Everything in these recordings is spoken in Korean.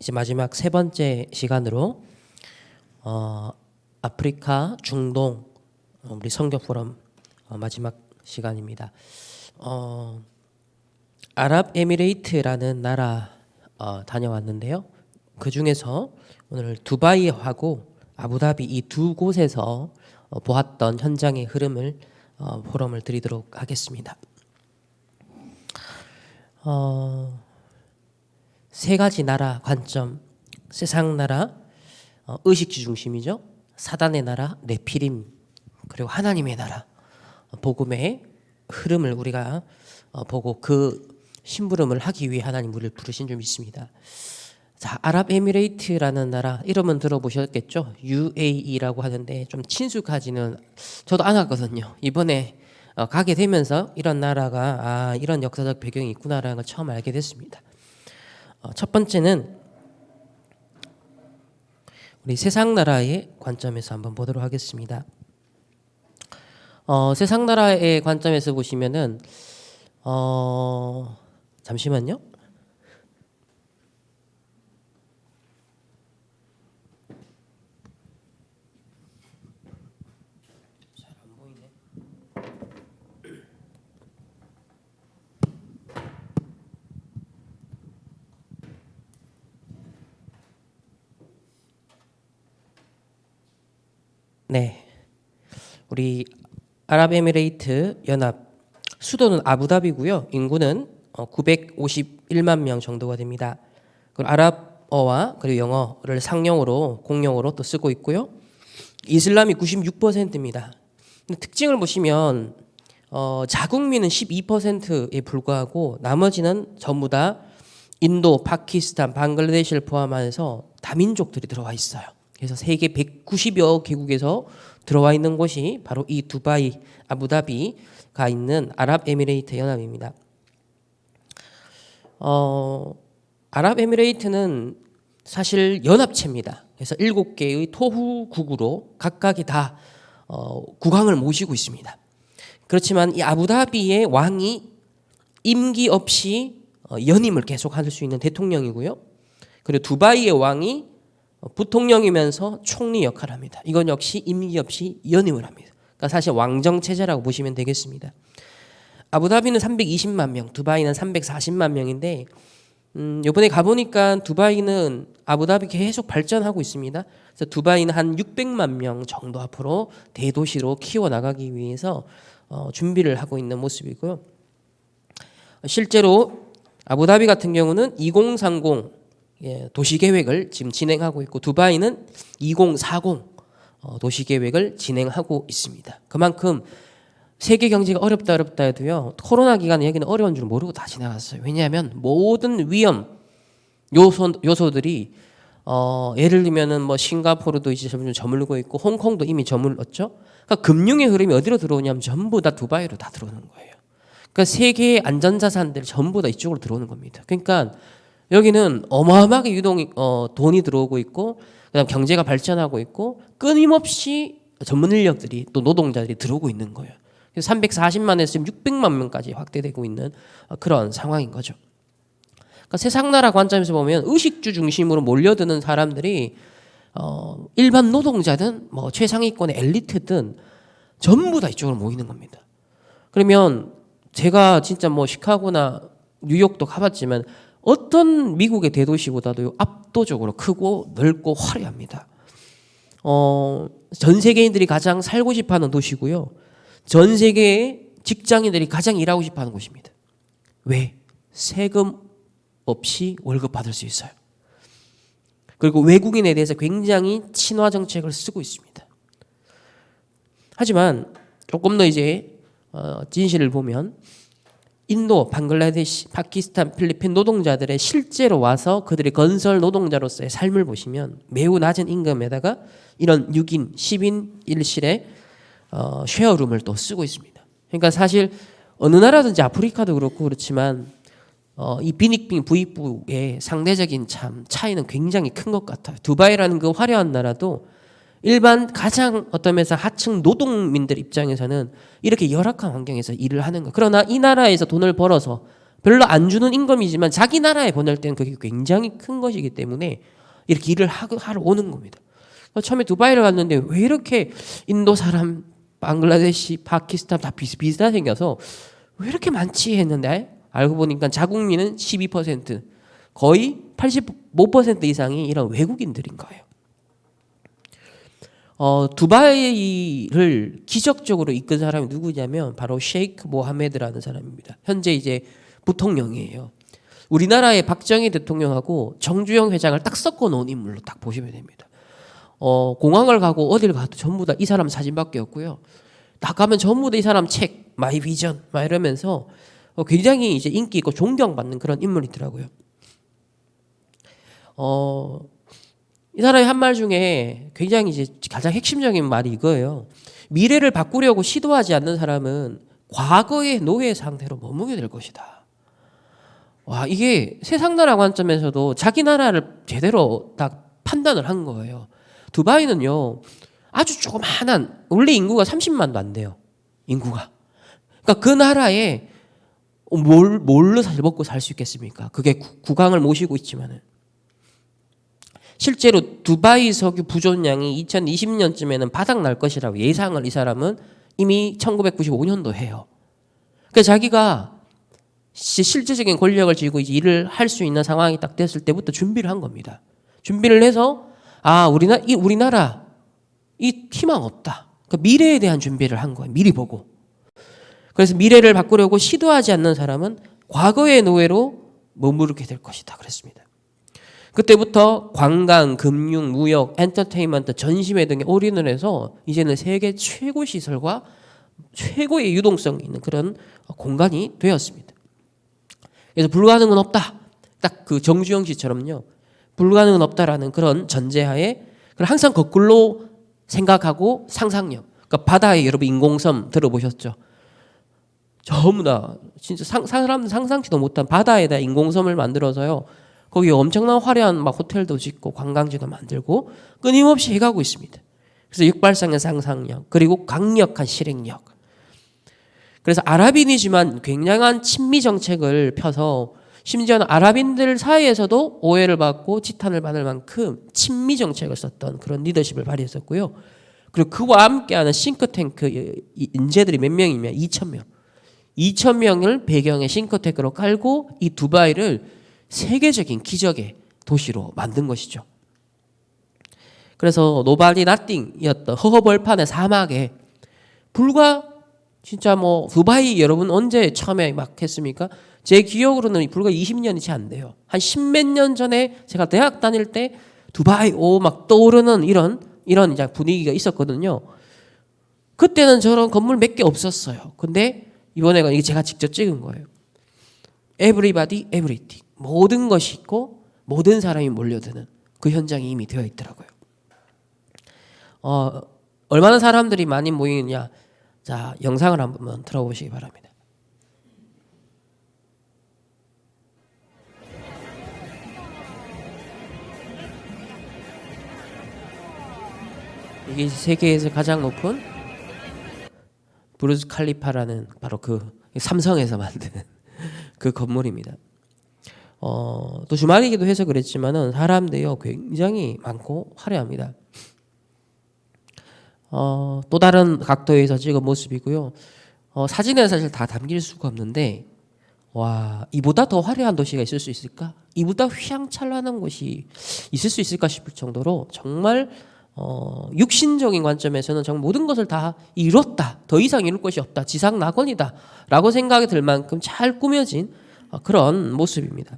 이제 마지막 세 번째 시간으로 아프리카, 중동 우리 선교 포럼 마지막 시간입니다. 아랍에미레이트라는 나라 다녀왔는데요. 그 중에서 오늘 두바이하고 아부다비 이 두 곳에서 보았던 현장의 흐름을 포럼을 드리도록 하겠습니다. 세 가지 나라 관점, 세상 나라, 의식주 중심이죠. 사단의 나라, 네피림, 그리고 하나님의 나라, 복음의 흐름을 우리가 보고 그 심부름을 하기 위해 하나님 우리를 부르신 줄 믿습니다. 자, 아랍에미레이트라는 나라 이름은 들어보셨겠죠? UAE라고 하는데 좀 친숙하지는 저도 않았거든요. 이번에 가게 되면서 이런 나라가 이런 역사적 배경이 있구나라는 걸 처음 알게 됐습니다. 첫 번째는 우리 세상 나라의 관점에서 한번 보도록 하겠습니다. 세상 나라의 관점에서 보시면은 잠시만요. 잘 안 보이네. 네, 우리 아랍에미레이트 연합 수도는 아부다비고요. 인구는 951만 명 정도가 됩니다. 그리고 아랍어와 그리고 영어를 상용어로 공용어로 또 쓰고 있고요. 이슬람이 96%입니다. 근데 특징을 보시면 자국민은 12%에 불과하고 나머지는 전부 다 인도, 파키스탄, 방글라데시를 포함해서 다민족들이 들어와 있어요. 그래서 세계 190여 개국에서 들어와 있는 곳이 바로 이 두바이, 아부다비가 있는 아랍에미레이트 연합입니다. 아랍에미레이트는 사실 연합체입니다. 그래서 7개의 토후국으로 각각이 다 국왕을 모시고 있습니다. 그렇지만 이 아부다비의 왕이 임기 없이 연임을 계속할 수 있는 대통령이고요. 그리고 두바이의 왕이 부통령이면서 총리 역할을 합니다. 이건 역시 임기 없이 연임을 합니다. 그러니까 사실 왕정 체제라고 보시면 되겠습니다. 아부다비는 320만 명, 두바이는 340만 명인데 이번에 가보니까 두바이는 아부다비 계속 발전하고 있습니다. 그래서 두바이는 한 600만 명 정도 앞으로 대도시로 키워나가기 위해서 준비를 하고 있는 모습이고요. 실제로 아부다비 같은 경우는 2030 도시계획을 지금 진행하고 있고 두바이는 2040 도시계획을 진행하고 있습니다. 그만큼 세계 경제가 어렵다 해도요. 코로나 기간에 여기는 어려운 줄 모르고 다 지나갔어요. 왜냐하면 모든 위험 요소들이 예를 들면은 뭐 싱가포르도 이제 점점 저물고 있고 홍콩도 이미 저물었죠. 그러니까 금융의 흐름이 어디로 들어오냐면 전부 다 두바이로 다 들어오는 거예요. 그러니까 세계의 안전자산들 전부 다 이쪽으로 들어오는 겁니다. 그러니까 여기는 어마어마하게 돈이 들어오고 있고 그다음 경제가 발전하고 있고 끊임없이 전문 인력들이 또 노동자들이 들어오고 있는 거예요. 그래서 340만에서 지금 600만 명까지 확대되고 있는 그런 상황인 거죠. 그러니까 세상 나라 관점에서 보면 의식주 중심으로 몰려드는 사람들이 일반 노동자든 뭐 최상위권의 엘리트든 전부 다 이쪽으로 모이는 겁니다. 그러면 제가 진짜 뭐 시카고나 뉴욕도 가봤지만 어떤 미국의 대도시보다도 압도적으로 크고 넓고 화려합니다. 전 세계인들이 가장 살고 싶어하는 도시고요. 전 세계의 직장인들이 가장 일하고 싶어하는 곳입니다. 왜? 세금 없이 월급 받을 수 있어요. 그리고 외국인에 대해서 굉장히 친화 정책을 쓰고 있습니다. 하지만 조금 더 이제 진실을 보면 인도, 방글라데시, 파키스탄, 필리핀 노동자들의 실제로 와서 그들의 건설 노동자로서의 삶을 보시면 매우 낮은 임금에다가 이런 6인, 10인 1실의 쉐어룸을 또 쓰고 있습니다. 그러니까 사실 어느 나라든지 아프리카도 그렇고 그렇지만 이 빈익빈 부익부의 상대적인 참 차이는 굉장히 큰 것 같아요. 두바이라는 그 화려한 나라도 일반 가장 어떤 면에서 하층 노동민들 입장에서는 이렇게 열악한 환경에서 일을 하는 거. 그러나 이 나라에서 돈을 벌어서 별로 안 주는 임금이지만 자기 나라에 보낼 때는 그게 굉장히 큰 것이기 때문에 이렇게 일을 하러 오는 겁니다. 처음에 두바이를 갔는데 왜 이렇게 인도 사람, 방글라데시, 파키스탄 다 비슷비슷하게 생겨서 왜 이렇게 많지 했는데 알고 보니까 자국민은 12%, 거의 85% 이상이 이런 외국인들인 거예요. 두바이를 기적적으로 이끈 사람이 누구냐면 바로 셰이크 모하메드라는 사람입니다. 현재 이제 부통령이에요. 우리나라의 박정희 대통령하고 정주영 회장을 딱 섞어 놓은 인물로 딱 보시면 됩니다. 공항을 가고 어딜 가도 전부 다 이 사람 사진밖에 없고요. 딱 가면 전부 다 이 사람 책, 마이 비전 막 이러면서 굉장히 이제 인기 있고 존경받는 그런 인물이더라고요. 이 사람이 한 말 중에 굉장히 이제 가장 핵심적인 말이 이거예요. 미래를 바꾸려고 시도하지 않는 사람은 과거의 노예 상태로 머무게 될 것이다. 와, 이게 세상 나라 관점에서도 자기 나라를 제대로 딱 판단을 한 거예요. 두바이는요, 아주 조그마한, 원래 인구가 30만도 안 돼요. 인구가. 그러니까 그 나라에 뭘로 사실 먹고 살 수 있겠습니까? 그게 국왕을 모시고 있지만은. 실제로 두바이 석유 부존량이 2020년쯤에는 바닥 날 것이라고 예상을 이 사람은 이미 1995년도 해요. 그러니까 자기가 실제적인 권력을 쥐고 이제 일을 할 수 있는 상황이 딱 됐을 때부터 준비를 한 겁니다. 준비를 해서 우리나라 이 희망 없다. 그러니까 미래에 대한 준비를 한 거예요. 미리 보고. 그래서 미래를 바꾸려고 시도하지 않는 사람은 과거의 노예로 머무르게 될 것이다. 그랬습니다. 그때부터 관광, 금융, 무역, 엔터테인먼트, 전시회 등에 올인을 해서 이제는 세계 최고 시설과 최고의 유동성이 있는 그런 공간이 되었습니다. 그래서 불가능은 없다. 딱 그 정주영 씨처럼요. 불가능은 없다라는 그런 전제하에 항상 거꾸로 생각하고 상상력. 그러니까 바다에 여러분 인공섬 들어보셨죠? 전부 다 진짜 사람들 상상치도 못한 바다에다 인공섬을 만들어서요. 거기 엄청난 화려한 막 호텔도 짓고 관광지도 만들고 끊임없이 해가고 있습니다. 그래서 역발상의 상상력 그리고 강력한 실행력. 그래서 아랍인이지만 굉장한 친미 정책을 펴서 심지어는 아랍인들 사이에서도 오해를 받고 지탄을 받을 만큼 친미 정책을 썼던 그런 리더십을 발휘했었고요. 그리고 그와 함께하는 싱크탱크 인재들이 몇 명이면 2,000명. 2,000명을 배경에 싱크탱크로 깔고 이 두바이를 세계적인 기적의 도시로 만든 것이죠. 그래서 노바디 나띵이었던 허허벌판의 사막에 불과 진짜 뭐 두바이 여러분 언제 처음에 막 했습니까? 제 기억으로는 불과 20년이 채 안 돼요. 한 10몇 년 전에 제가 대학 다닐 때 두바이 막 떠오르는 이런 이제 분위기가 있었거든요. 그때는 저런 건물 몇 개 없었어요. 근데 이번에가 이게 제가 직접 찍은 거예요. Everybody, everything. 모든 것이 있고 모든 사람이 몰려드는 그 현장이 이미 되어 있더라고요. 얼마나 사람들이 많이 모이느냐. 자, 영상을 한번 들어보시기 바랍니다. 이게 세계에서 가장 높은 브루즈 칼리파라는 바로 그 삼성에서 만든 그 건물입니다. 또 주말이기도 해서 그랬지만은 사람들이요 굉장히 많고 화려합니다. 또 다른 각도에서 찍은 모습이고요. 사진에 사실 다 담길 수가 없는데 와 이보다 더 화려한 도시가 있을 수 있을까? 이보다 휘황찬란한 곳이 있을 수 있을까 싶을 정도로 정말 육신적인 관점에서는 정말 모든 것을 다 이뤘다. 더 이상 이룰 것이 없다. 지상낙원이다. 라고 생각이 들 만큼 잘 꾸며진 그런 모습입니다.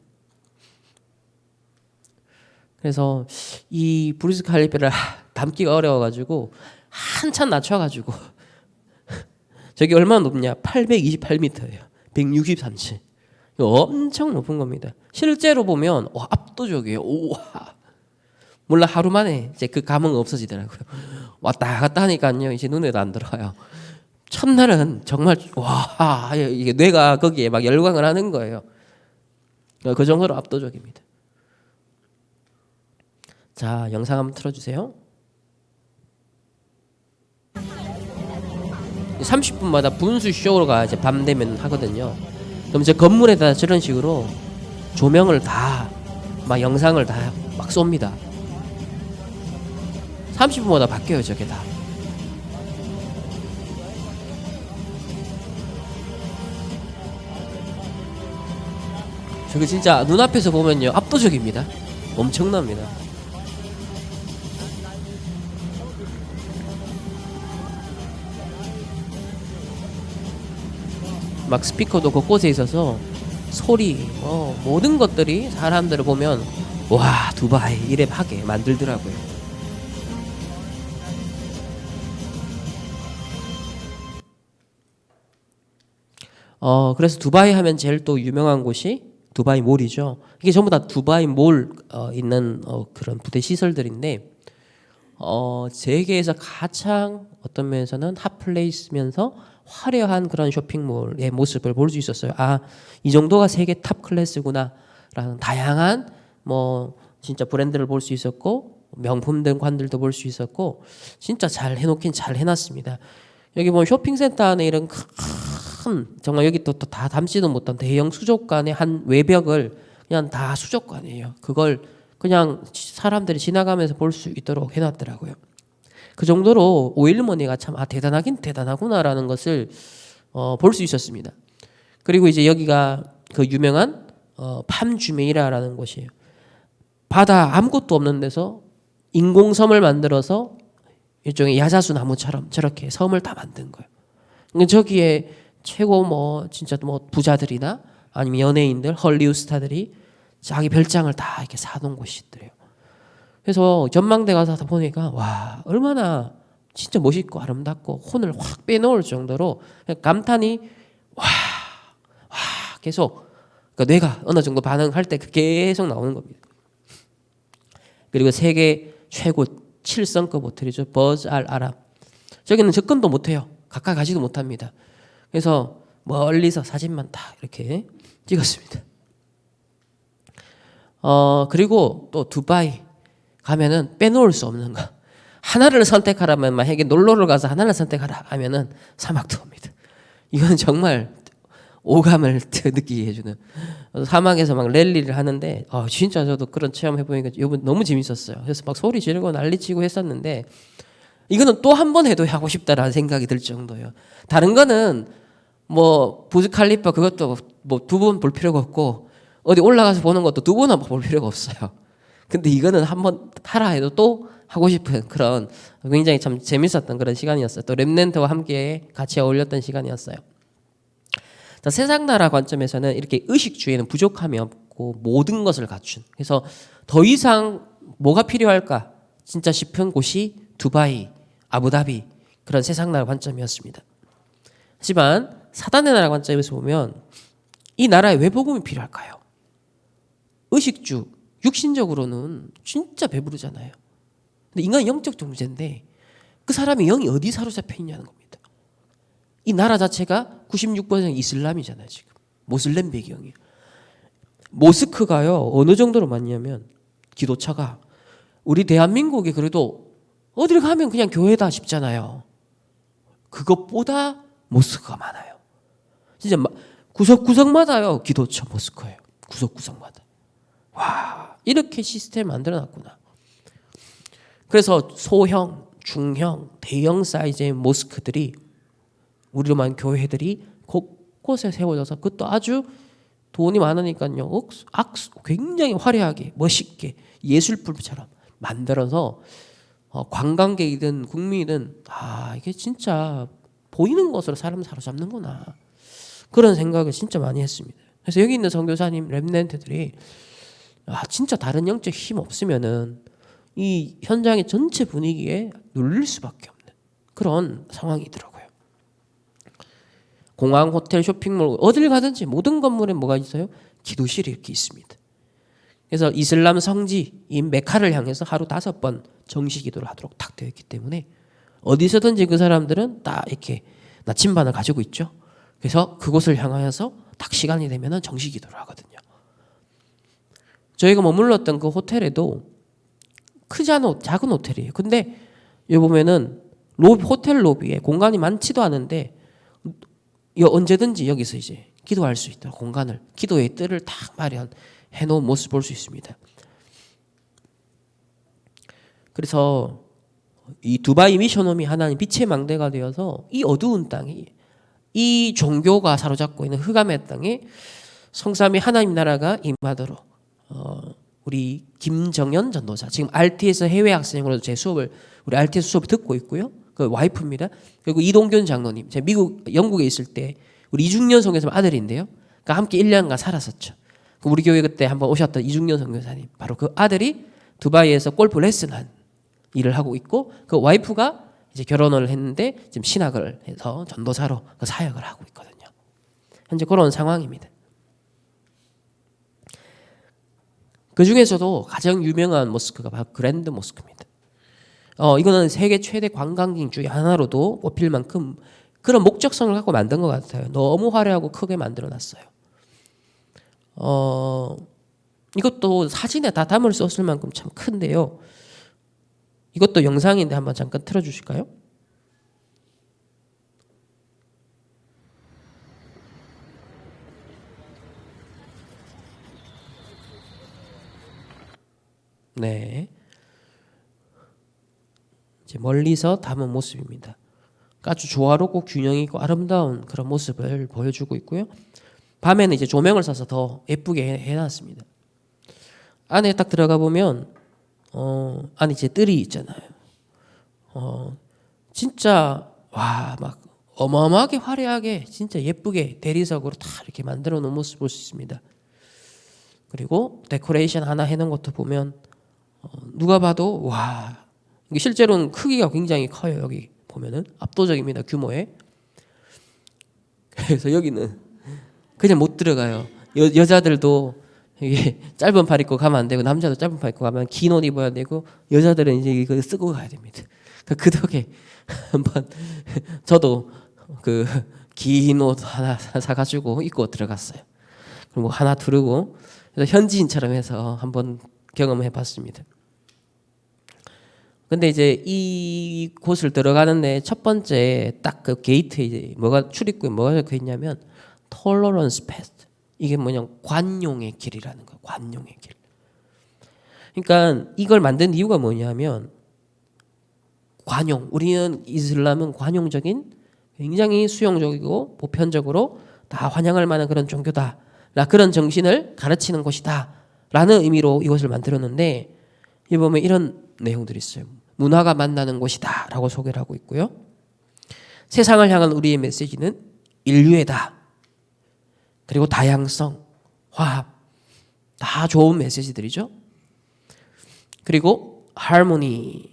그래서 이 브루즈 칼리파를 담기가 어려워가지고 한참 낮춰가지고 저기 얼마나 높냐? 828m예요. 163층. 엄청 높은 겁니다. 실제로 보면 압도적이에요. 우와. 몰라 하루 만에 이제 그 감흥은 없어지더라고요. 왔다 갔다 하니까요 이제 눈에도 안 들어와요. 첫날은 정말 와 이게 뇌가 거기에 막 열광을 하는 거예요. 그 정도로 압도적입니다. 자 영상 한번 틀어주세요. 30분마다 분수 쇼가 이제 밤 되면 하거든요. 그럼 이제 건물에다 저런 식으로 조명을 다 막 영상을 다 막 쏩니다. 30분마다 바뀌어요 저게 다. 저게 진짜 눈앞에서 보면요 압도적입니다. 엄청납니다. 막 스피커도 곳곳에 있어서 소리 모든 것들이 사람들을 보면 와 두바이 이래 하게 만들더라고요. 그래서 두바이 하면 제일 또 유명한 곳이 두바이 몰이죠. 이게 전부 다 두바이 몰 있는 그런 부대 시설들인데 세계에서 가장 어떤 면에서는 핫플레이스면서 화려한 그런 쇼핑몰의 모습을 볼 수 있었어요. 아, 이 정도가 세계 탑 클래스구나라는 다양한 뭐 진짜 브랜드를 볼 수 있었고 명품들 관들도 볼 수 있었고 진짜 잘 해놓긴 잘 해놨습니다. 여기 보면 쇼핑센터 안에 이런 큰 정말 여기 또 다 담지도 못한 대형 수족관의 한 외벽을 그냥 다 수족관이에요. 그걸 그냥 사람들이 지나가면서 볼 수 있도록 해놨더라고요. 그 정도로 오일머니가 참 대단하긴 대단하구나라는 것을 볼 수 있었습니다. 그리고 이제 여기가 그 유명한 팜주메이라라는 곳이에요. 바다 아무것도 없는 데서 인공섬을 만들어서 일종의 야자수 나무처럼 저렇게 섬을 다 만든 거예요. 그러니까 저기에 최고 뭐 진짜 뭐 부자들이나 아니면 연예인들, 헐리우드 스타들이 자기 별장을 다 이렇게 사놓은 곳이 있더래요. 그래서 전망대 가서 보니까 와 얼마나 진짜 멋있고 아름답고 혼을 확 빼놓을 정도로 감탄이 와 계속 그러니까 뇌가 어느 정도 반응할 때 계속 나오는 겁니다. 그리고 세계 최고 7성급 호텔이죠. 버즈 알 아랍. 저기는 접근도 못해요. 가까이 가지도 못합니다. 그래서 멀리서 사진만 딱 이렇게 찍었습니다. 그리고 또 두바이 가면은 빼놓을 수 없는 거. 하나를 선택하라면 만약에 놀러를 가서 하나를 선택하라 하면은 사막 투어입니다. 이건 정말 오감을 느끼게 해주는 사막에서 막 랠리를 하는데 진짜 저도 그런 체험 해보니까 이번 너무 재밌었어요. 그래서 막 소리 지르고 난리치고 했었는데 이거는 또 한 번 해도 하고 싶다라는 생각이 들 정도예요. 다른 거는 뭐 부즈칼리파 그것도 뭐 두 번 볼 필요가 없고 어디 올라가서 보는 것도 두 번 볼 필요가 없어요. 근데 이거는 한 번 하라 해도 또 하고 싶은 그런 굉장히 참 재밌었던 그런 시간이었어요. 또 렘넌트와 함께 같이 어울렸던 시간이었어요. 자, 세상 나라 관점에서는 이렇게 의식주의는 부족함이 없고 모든 것을 갖춘. 그래서 더 이상 뭐가 필요할까 진짜 싶은 곳이 두바이, 아부다비 그런 세상 나라 관점이었습니다. 하지만 사단의 나라 관점에서 보면 이 나라에 왜 복음이 필요할까요? 의식주, 육신적으로는 진짜 배부르잖아요. 근데 인간이 영적 존재인데 그 사람이 영이 어디 사로잡혀 있냐는 겁니다. 이 나라 자체가 96% 이슬람이잖아요. 지금 모슬렘 배경이에요. 모스크가요 어느 정도로 많냐면 기도차가 우리 대한민국이 그래도 어딜 가면 그냥 교회다 싶잖아요. 그것보다 모스크가 많아요. 진짜 구석구석마다요 기도처 모스크예요. 구석구석마다. 와 이렇게 시스템 만들어놨구나. 그래서 소형, 중형, 대형 사이즈의 모스크들이 우리로만 교회들이 곳곳에 세워져서 그것도 아주 돈이 많으니까요. 굉장히 화려하게 멋있게 예술품처럼 만들어서 관광객이든 국민이든 이게 진짜 보이는 것으로 사람 사로잡는구나. 그런 생각을 진짜 많이 했습니다. 그래서 여기 있는 선교사님 렘넌트들이 진짜 다른 영적 힘 없으면은 이 현장의 전체 분위기에 눌릴 수밖에 없는 그런 상황이더라고요. 공항, 호텔, 쇼핑몰 어딜 가든지 모든 건물에 뭐가 있어요? 기도실이 이렇게 있습니다. 그래서 이슬람 성지인 메카를 향해서 하루 5번 정시 기도를 하도록 딱 되어 있기 때문에 어디서든지 그 사람들은 딱 이렇게 나침반을 가지고 있죠. 그래서 그곳을 향하여서 딱 시간이 되면 정시 기도를 하거든요. 저희가 머물렀던 그 호텔에도 작은 호텔이에요. 근데 여기 보면은 호텔 로비에 공간이 많지도 않은데 언제든지 여기서 이제 기도할 수 있도록 공간을, 기도의 뜰을 딱 마련해 놓은 모습을 볼 수 있습니다. 그래서 이 두바이 미션홈이 하나님 빛의 망대가 되어서 이 어두운 땅이, 이 종교가 사로잡고 있는 흑암의 땅에 성삼위 하나님 나라가 임하도록 우리 김정연 전도사, 지금 RT에서 해외 학생으로 제 수업을, 우리 RT에서 수업을 듣고 있고요. 그 와이프입니다. 그리고 이동균 장로님, 제가 미국 영국에 있을 때 우리 이중년 선교사님 아들인데요. 그러니까 함께 1년간 살았었죠. 우리 교회 그때 한번 오셨던 이중년 선교사님, 바로 그 아들이 두바이에서 골프 레슨한 일을 하고 있고, 그 와이프가 이제 결혼을 했는데 지금 신학을 해서 전도사로 그 사역을 하고 있거든요. 현재 그런 상황입니다. 그 중에서도 가장 유명한 모스크가 바로 그랜드 모스크입니다. 이거는 세계 최대 관광지 중에 하나로도 뽑힐 만큼 그런 목적성을 갖고 만든 것 같아요. 너무 화려하고 크게 만들어놨어요. 이것도 사진에 다 담을 수 없을 만큼 참 큰데요. 이것도 영상인데 한번 잠깐 틀어주실까요? 네. 이제 멀리서 담은 모습입니다. 아주 조화롭고 균형 있고 아름다운 그런 모습을 보여주고 있고요. 밤에는 이제 조명을 쏴서 더 예쁘게 해놨습니다. 안에 딱 들어가 보면 안에 이제 뜰이 있잖아요. 진짜 와, 막 어마어마하게 화려하게 진짜 예쁘게 대리석으로 다 이렇게 만들어 놓은 모습 볼 수 있습니다. 그리고 데코레이션 하나 해놓은 것도 보면 누가 봐도 와, 이게 실제로는 크기가 굉장히 커요. 여기 보면은 압도적입니다, 규모에. 그래서 여기는 그냥 못 들어가요. 여자들도 이게 짧은 팔 입고 가면 안 되고, 남자도 짧은 팔 입고 가면 긴 옷 입어야 되고, 여자들은 이제 이거 쓰고 가야 됩니다. 그 덕에 한번 저도 그 긴 옷 하나 사가지고 입고 들어갔어요. 그리고 하나 두르고, 그래서 현지인처럼 해서 한번 경험해봤습니다. 근데 이제 이 곳을 들어가는데 첫 번째 딱 그 게이트에 이제 뭐가, 출입구에 뭐가 적혀 있냐면 tolerance path. 이게 뭐냐, 관용의 길이라는 거예요. 관용의 길. 그러니까 이걸 만든 이유가 뭐냐면 관용. 우리는 이슬람은 관용적인, 굉장히 수용적이고 보편적으로 다 환영할 만한 그런 종교다. 그런 정신을 가르치는 곳이다. 라는 의미로 이것을 만들었는데, 이 보면 이런 내용들이 있어요. 문화가 만나는 곳이다 라고 소개를 하고 있고요. 세상을 향한 우리의 메시지는 인류애다. 그리고 다양성, 화합, 다 좋은 메시지들이죠. 그리고 harmony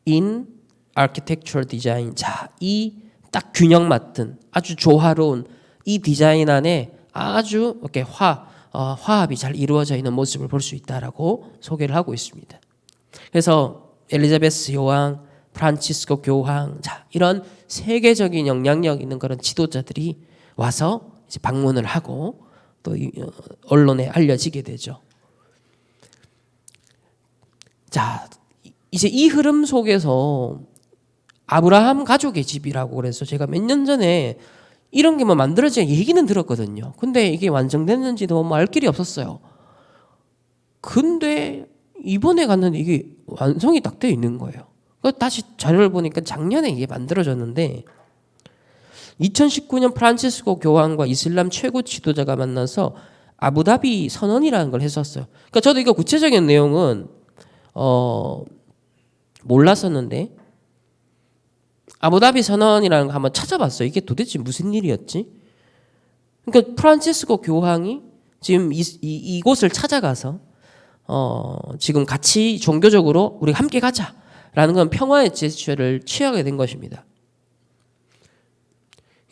in architectural design. 자, 이 딱 균형 맞든 아주 조화로운 이 디자인 안에 아주 이렇게 화합이 잘 이루어져 있는 모습을 볼 수 있다라고 소개를 하고 있습니다. 그래서 엘리자베스 여왕, 프란치스코 교황, 자, 이런 세계적인 영향력 있는 그런 지도자들이 와서 이제 방문을 하고 또 언론에 알려지게 되죠. 자, 이제 이 흐름 속에서 아브라함 가족의 집이라고 그래서 제가 몇 년 전에 이런 게 뭐 만들어진 얘기는 들었거든요. 근데 이게 완성됐는지도 뭐 알 길이 없었어요. 근데 이번에 갔는데 이게 완성이 딱 되어 있는 거예요. 다시 자료를 보니까 작년에 이게 만들어졌는데, 2019년 프란치스코 교황과 이슬람 최고 지도자가 만나서 아부다비 선언이라는 걸 했었어요. 그러니까 저도 이거 구체적인 내용은 몰랐었는데, 아부다비 선언이라는 거 한번 찾아봤어요. 이게 도대체 무슨 일이었지? 그러니까 프란치스코 교황이 지금 이곳을 찾아가서 지금 같이 종교적으로 우리 함께 가자라는 건 평화의 제스처를 취하게 된 것입니다.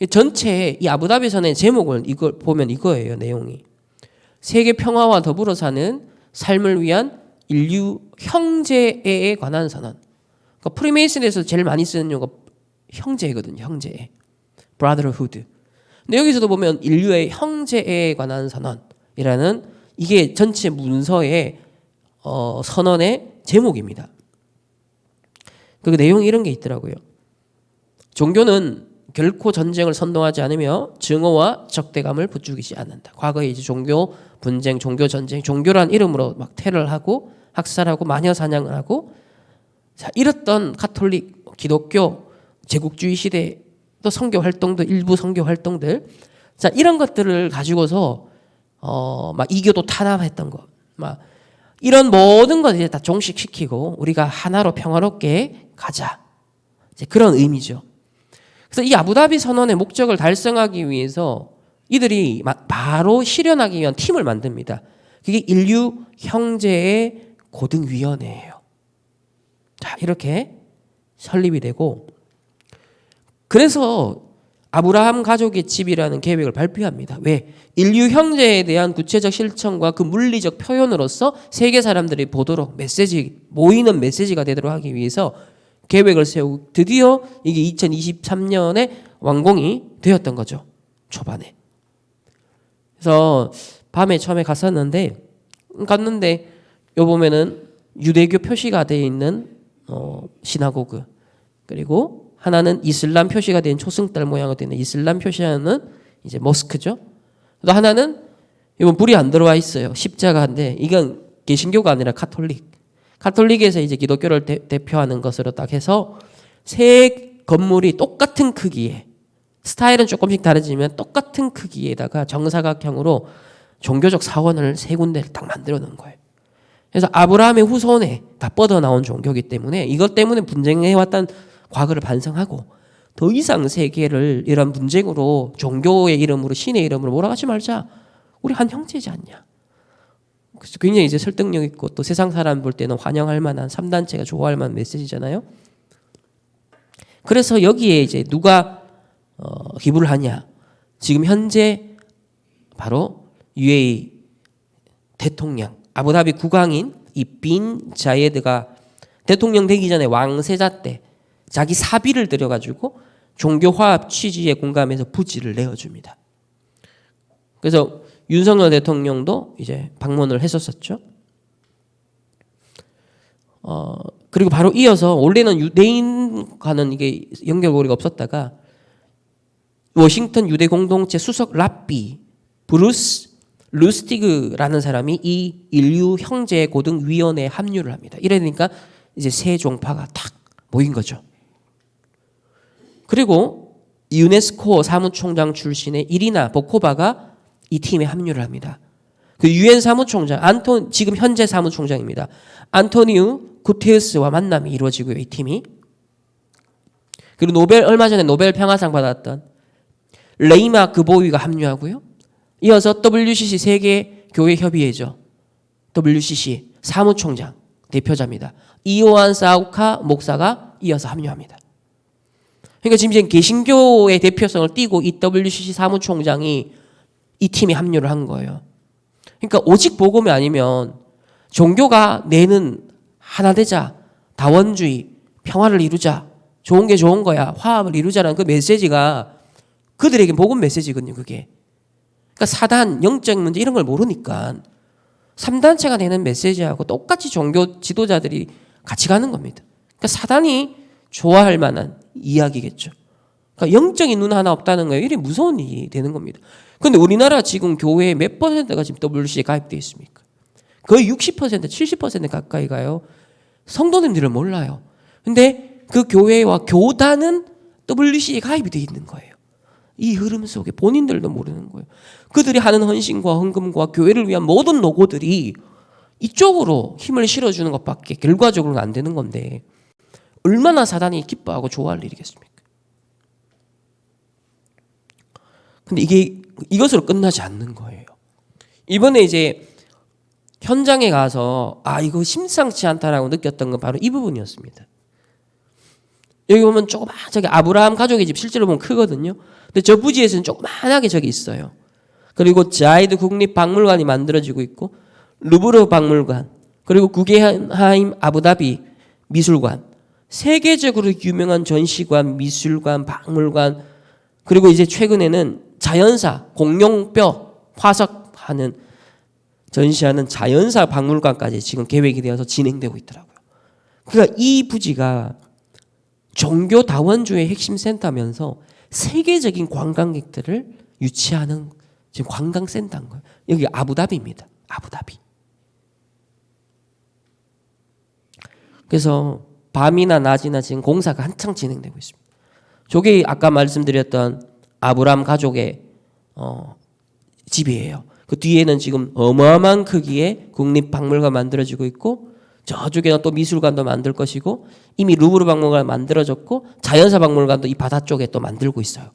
전체 이 아부다비 선언의 제목을 이걸 보면 이거예요. 내용이 세계 평화와 더불어 사는 삶을 위한 인류 형제애에 관한 선언. 그러니까 프리메이슨에서 제일 많이 쓰는 용어가 형제거든요. 형제애, brotherhood. 근데 여기서도 보면 인류의 형제애에 관한 선언이라는 이게 전체 문서의 선언의 제목입니다. 그 내용이 이런 게 있더라고요. 종교는 결코 전쟁을 선동하지 않으며 증오와 적대감을 부추기지 않는다. 과거에 이제 종교 분쟁, 종교 전쟁, 종교란 이름으로 막 테러를 하고 학살하고 마녀 사냥을 하고 자, 이랬던 가톨릭, 기독교, 제국주의 시대 또 선교 활동도 일부 선교 활동들 자, 이런 것들을 가지고서 막 이교도 탄압했던 것, 막 이런 모든 것을 이제 다 종식시키고 우리가 하나로 평화롭게 가자. 이제 그런 의미죠. 그래서 이 아부다비 선언의 목적을 달성하기 위해서 이들이 바로 실현하기 위한 팀을 만듭니다. 그게 인류 형제의 고등위원회예요. 자, 이렇게 설립이 되고 그래서 아브라함 가족의 집이라는 계획을 발표합니다. 왜? 인류 형제에 대한 구체적 실천과 그 물리적 표현으로서 세계 사람들이 보도록 모이는 메시지가 되도록 하기 위해서 계획을 세우고 드디어 이게 2023년에 완공이 되었던 거죠. 초반에. 그래서 밤에 처음에 갔는데 요 보면은 유대교 표시가 되어 있는 시나고그 그리고 하나는 이슬람 표시가 된 초승달 모양으로 되는 이슬람 표시하는 이제 모스크죠. 또 하나는 이건 불이 안 들어와 있어요. 십자가인데 이건 개신교가 아니라 카톨릭에서 이제 기독교를 대표하는 것으로 딱 해서 세 건물이 똑같은 크기에 스타일은 조금씩 다르지만 똑같은 크기에다가 정사각형으로 종교적 사원을 세 군데를 딱 만들어 놓은 거예요. 그래서 아브라함의 후손에 다 뻗어나온 종교이기 때문에 이것 때문에 분쟁해왔던 과거를 반성하고 더 이상 세계를 이런 분쟁으로 종교의 이름으로 신의 이름으로 몰아가지 말자. 우리 한 형제지 않냐. 그래서 굉장히 이제 설득력 있고 또 세상 사람 볼 때는 환영할 만한 3단체가 좋아할 만한 메시지잖아요. 그래서 여기에 이제 누가 기부를 하냐. 지금 현재 바로 UAE 대통령 아부다비 국왕인 이 빈 자예드가 대통령 되기 전에 왕세자 때 자기 사비를 들여가지고 종교화합 취지에 공감해서 부지를 내어줍니다. 그래서 윤석열 대통령도 이제 방문을 했었었죠. 그리고 바로 이어서 원래는 유대인과는 이게 연결고리가 없었다가 워싱턴 유대 공동체 수석 랍비 브루스 루스티그라는 사람이 이 인류 형제 고등위원회에 합류를 합니다. 이러니까 이제 세 종파가 탁 모인 거죠. 그리고 유네스코 사무총장 출신의 이리나 보코바가 이 팀에 합류를 합니다. 그 유엔 사무총장 지금 현재 사무총장입니다. 안토니우 구테우스와 만남이 이루어지고요. 이 팀이. 그리고 얼마 전에 노벨 평화상 받았던 레이마 그보위가 합류하고요. 이어서 WCC 세계 교회 협의회죠. WCC 사무총장 대표자입니다. 이오안 사우카 목사가 이어서 합류합니다. 그러니까 지금 이제 개신교의 대표성을 띠고 이 WCC 사무총장이 이 팀에 합류를 한 거예요. 그러니까 오직 복음이 아니면 종교가 내는 하나 되자, 다원주의, 평화를 이루자, 좋은 게 좋은 거야, 화합을 이루자라는 그 메시지가 그들에게 복음 메시지거든요. 그게. 그러니까 사단, 영적 문제 이런 걸 모르니까 3단체가 내는 메시지하고 똑같이 종교 지도자들이 같이 가는 겁니다. 그러니까 사단이 좋아할 만한 이야기겠죠. 그러니까 영적인 눈 하나 없다는 거예요. 이게 무서운 일이 되는 겁니다. 그런데 우리나라 지금 교회 몇 %가 지금 WCC에 가입되어 있습니까? 거의 60%, 70% 가까이 가요. 성도님들을 몰라요. 근데 그 교회와 교단은 WCC에 가입이 되어 있는 거예요. 이 흐름 속에 본인들도 모르는 거예요. 그들이 하는 헌신과 헌금과 교회를 위한 모든 노고들이 이쪽으로 힘을 실어주는 것밖에 결과적으로는 안 되는 건데 얼마나 사단이 기뻐하고 좋아할 일이겠습니까? 근데 이것으로 끝나지 않는 거예요. 이번에 이제 현장에 가서 이거 심상치 않다라고 느꼈던 건 바로 이 부분이었습니다. 여기 보면 저기 아브라함 가족의 집 실제로 보면 크거든요. 근데 저 부지에서는 조그만하게 저기 있어요. 그리고 자이드 국립박물관이 만들어지고 있고 루브르 박물관 그리고 구겐하임 아부다비 미술관 세계적으로 유명한 전시관, 미술관, 박물관 그리고 이제 최근에는 자연사, 공룡뼈, 화석하는 전시하는 자연사 박물관까지 지금 계획이 되어서 진행되고 있더라고요. 그러니까 이 부지가 종교 다원주의 핵심 센터면서 세계적인 관광객들을 유치하는 지금 관광센터인 거예요. 여기 아부다비입니다. 아부다비. 그래서 밤이나 낮이나 지금 공사가 한창 진행되고 있습니다. 저게 아까 말씀드렸던 아브람 가족의 집이에요. 그 뒤에는 지금 어마어마한 크기의 국립박물관 만들어지고 있고 저쪽에는 또 미술관도 만들 것이고 이미 루브르 박물관 만들어졌고 자연사 박물관도 이 바다 쪽에 또 만들고 있어요.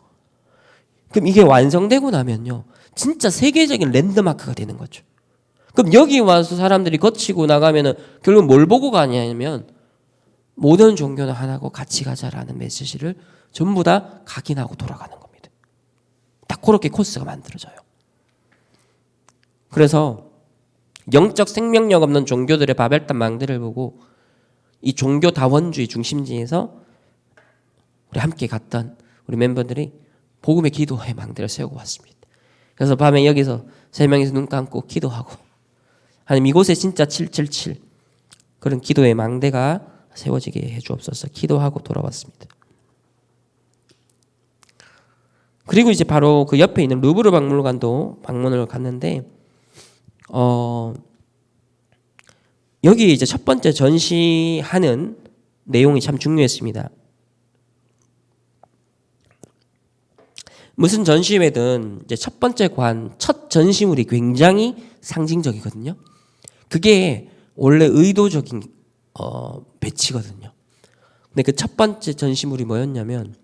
그럼 이게 완성되고 나면요. 진짜 세계적인 랜드마크가 되는 거죠. 그럼 여기 와서 사람들이 거치고 나가면은 결국 뭘 보고 가냐면 모든 종교는 하나고 같이 가자라는 메시지를 전부 다 각인하고 돌아가는 겁니다. 딱 그렇게 코스가 만들어져요. 그래서 영적 생명력 없는 종교들의 바벨탑 망대를 보고 이 종교 다원주의 중심지에서 우리 함께 갔던 우리 멤버들이 복음의 기도의 망대를 세우고 왔습니다. 그래서 밤에 여기서 세 명이서 눈 감고 기도하고 하나님 이곳에 진짜 777 그런 기도의 망대가 세워지게 해주옵소서 기도하고 돌아왔습니다. 그리고 이제 바로 그 옆에 있는 루브르 박물관도 방문을 갔는데 여기 이제 첫 번째 전시하는 내용이 참 중요했습니다. 무슨 전시회든 이제 첫 번째 첫 전시물이 굉장히 상징적이거든요. 그게 원래 의도적인 배치거든요. 근데 그 첫 번째 전시물이 뭐였냐면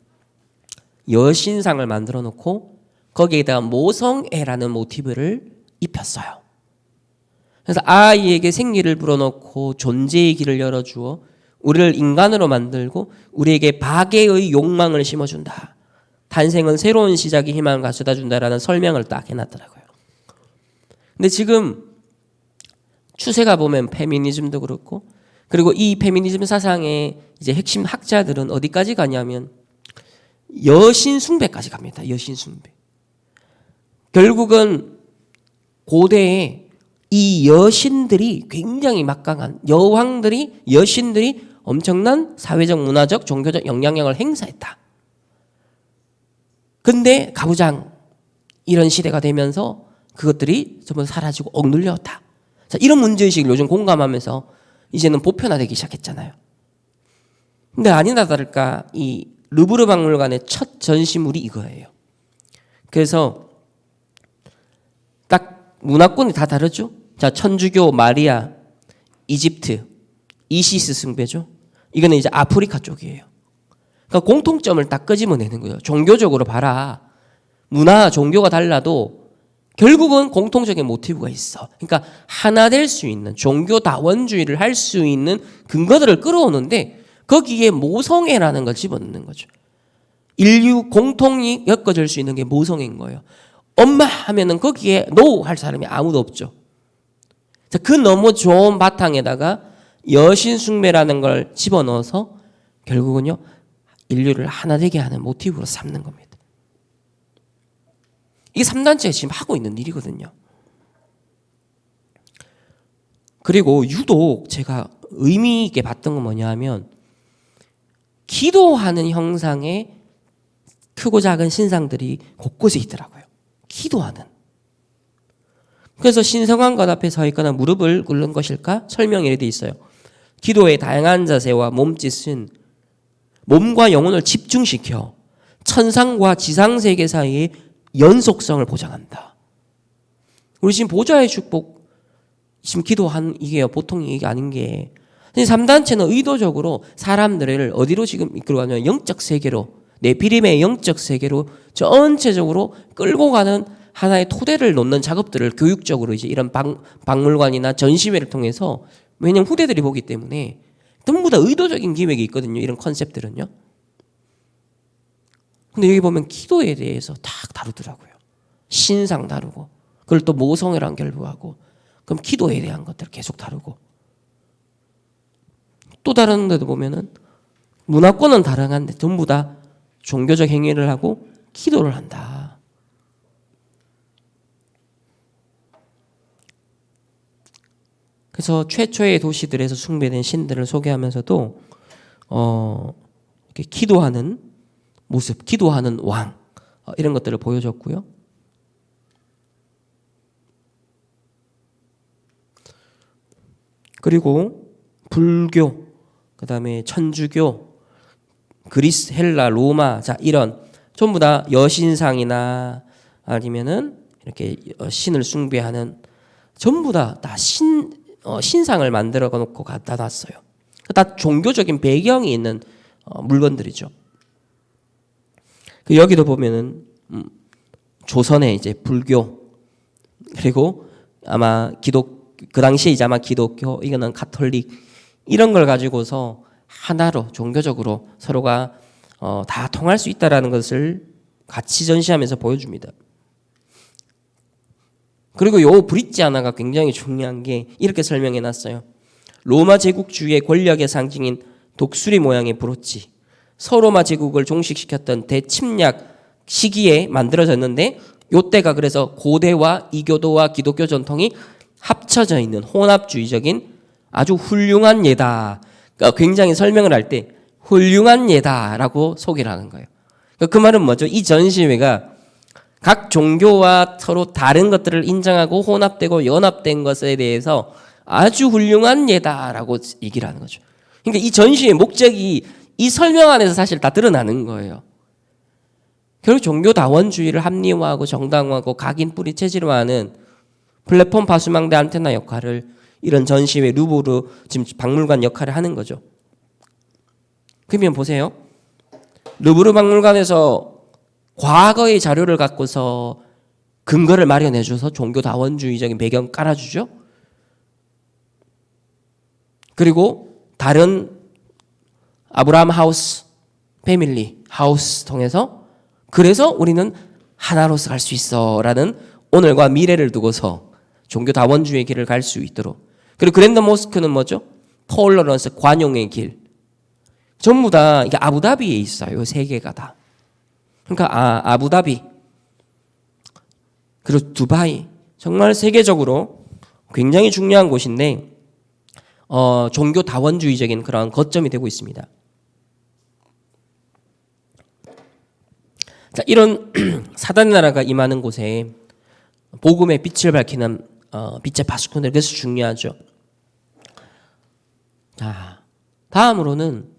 여신상을 만들어 놓고 거기에다가 모성애라는 모티브를 입혔어요. 그래서 아이에게 생기를 불어넣고 존재의 길을 열어주어 우리를 인간으로 만들고 우리에게 박애의 욕망을 심어준다. 탄생은 새로운 시작의 희망을 가져다 준다라는 설명을 딱 해놨더라고요. 근데 지금 추세가 보면 페미니즘도 그렇고 그리고 이 페미니즘 사상의 이제 핵심 학자들은 어디까지 가냐면 여신 숭배까지 갑니다. 여신 숭배. 결국은 고대에 이 여신들이 굉장히 막강한 여왕들이 여신들이 엄청난 사회적 문화적 종교적 영향력을 행사했다. 근데 가부장 이런 시대가 되면서 그것들이 전부 사라지고 억눌렸다. 자, 이런 문제의식을 요즘 공감하면서 이제는 보편화되기 시작했잖아요. 근데 아니나 다를까 이 루브르 박물관의 첫 전시물이 이거예요. 그래서 딱 문화권이 다 다르죠. 자, 천주교 마리아, 이집트, 이시스 숭배죠. 이거는 이제 아프리카 쪽이에요. 그러니까 공통점을 딱 끄집어내는 거예요. 종교적으로 봐라. 문화, 종교가 달라도 결국은 공통적인 모티브가 있어. 그러니까 하나 될 수 있는 종교 다원주의를 할 수 있는 근거들을 끌어오는데 거기에 모성애라는 걸 집어넣는 거죠. 인류 공통이 엮어질 수 있는 게 모성애인 거예요. 엄마 하면은 거기에 노 할 사람이 아무도 없죠. 그 너무 좋은 바탕에다가 여신 숭배라는 걸 집어넣어서 결국은요 인류를 하나 되게 하는 모티브로 삼는 겁니다. 이게 3단체가 지금 하고 있는 일이거든요. 그리고 유독 제가 의미 있게 봤던 건 뭐냐 하면 기도하는 형상의 크고 작은 신상들이 곳곳에 있더라고요. 기도하는. 그래서 신성한 것 앞에 서 있거나 무릎을 꿇는 것일까? 설명이 이렇게 돼 있어요. 기도의 다양한 자세와 몸짓은 몸과 영혼을 집중시켜 천상과 지상세계 사이의 연속성을 보장한다. 우리 지금 보좌의 축복 지금 기도한 이게 보통 얘기 아닌 게 3단체는 의도적으로 사람들을 어디로 지금 이끌어가냐면 영적 세계로 네피림의 영적 세계로 전체적으로 끌고 가는 하나의 토대를 놓는 작업들을 교육적으로 이제 이런 박물관이나 전시회를 통해서 왜냐면 후대들이 보기 때문에 전부 다 의도적인 기획이 있거든요. 이런 컨셉들은요. 근데 여기 보면 기도에 대해서 딱 다루더라고요. 신상 다루고 그걸 또 모성애랑 결부하고 그럼 기도에 대한 것들을 계속 다루고 또 다른 데도 보면은 문화권은 다양한데 전부 다 종교적 행위를 하고 기도를 한다. 그래서 최초의 도시들에서 숭배된 신들을 소개하면서도 이렇게 기도하는 모습, 기도하는 왕, 이런 것들을 보여줬고요. 그리고 불교, 그 다음에 천주교, 그리스, 헬라, 로마, 자 이런 전부 다 여신상이나 아니면은 이렇게 신을 숭배하는 전부 다 신상을 만들어 놓고 갖다 놨어요. 다 종교적인 배경이 있는 물건들이죠. 여기도 보면은 조선의 이제 불교, 그리고 아마 그 당시에 이제 아마 기독교, 이거는 가톨릭, 이런 걸 가지고서 하나로 종교적으로 서로가 다 통할 수 있다라는 것을 같이 전시하면서 보여줍니다. 그리고 요 브릿지 하나가 굉장히 중요한 게 이렇게 설명해 놨어요. 로마 제국주의의 권력의 상징인 독수리 모양의 브로치, 서로마 제국을 종식시켰던 대침략 시기에 만들어졌는데, 요때가 그래서 고대와 이교도와 기독교 전통이 합쳐져 있는 혼합주의적인 아주 훌륭한 예다. 그러니까 굉장히 설명을 할 때 훌륭한 예다라고 소개를 하는 거예요. 그러니까 그 말은 뭐죠? 이 전시회가 각 종교와 서로 다른 것들을 인정하고 혼합되고 연합된 것에 대해서 아주 훌륭한 예다라고 얘기를 하는 거죠. 그러니까 이 전시의 목적이 이 설명 안에서 사실 다 드러나는 거예요. 결국 종교다원주의를 합리화하고 정당화하고 각인 뿌리 체질화하는 플랫폼 파수망대 안테나 역할을 이런 전시회 루브르 지금 박물관 역할을 하는 거죠. 그러면 보세요. 루브르 박물관에서 과거의 자료를 갖고서 근거를 마련해 줘서 종교다원주의적인 배경 깔아주죠. 그리고 다른 아브라함 하우스, 패밀리 하우스 통해서 그래서 우리는 하나로서 갈 수 있어라는 오늘과 미래를 두고서 종교다원주의의 길을 갈 수 있도록. 그리고 그랜드 모스크는 뭐죠? 톨러런스, 관용의 길. 전부 다 이게 아부다비에 있어요. 세 개가 다. 그러니까 아부다비, 그리고 두바이, 정말 세계적으로 굉장히 중요한 곳인데 종교다원주의적인 그런 거점이 되고 있습니다. 자, 이런 사단의 나라가 임하는 곳에 복음의 빛을 밝히는 빛의 파수꾼들, 그래서 중요하죠. 자, 다음으로는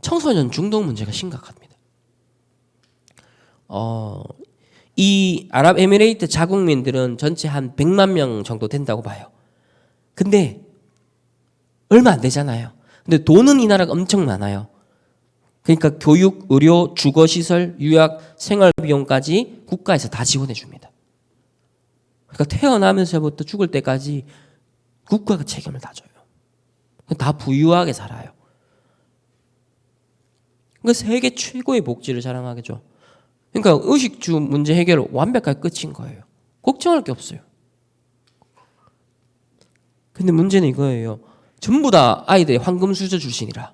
청소년 중독 문제가 심각합니다. 이 아랍에미레이트 자국민들은 전체 한 100만 명 정도 된다고 봐요. 근데 얼마 안 되잖아요. 근데 돈은 이 나라가 엄청 많아요. 그러니까 교육, 의료, 주거시설, 유학, 생활비용까지 국가에서 다 지원해 줍니다. 그러니까 태어나면서부터 죽을 때까지 국가가 책임을 다 져요. 다 부유하게 살아요. 그러니까 세계 최고의 복지를 자랑하겠죠. 그러니까 의식주 문제 해결 완벽하게 끝인 거예요. 걱정할 게 없어요. 근데 문제는 이거예요. 전부 다 아이들이 황금수저 출신이라.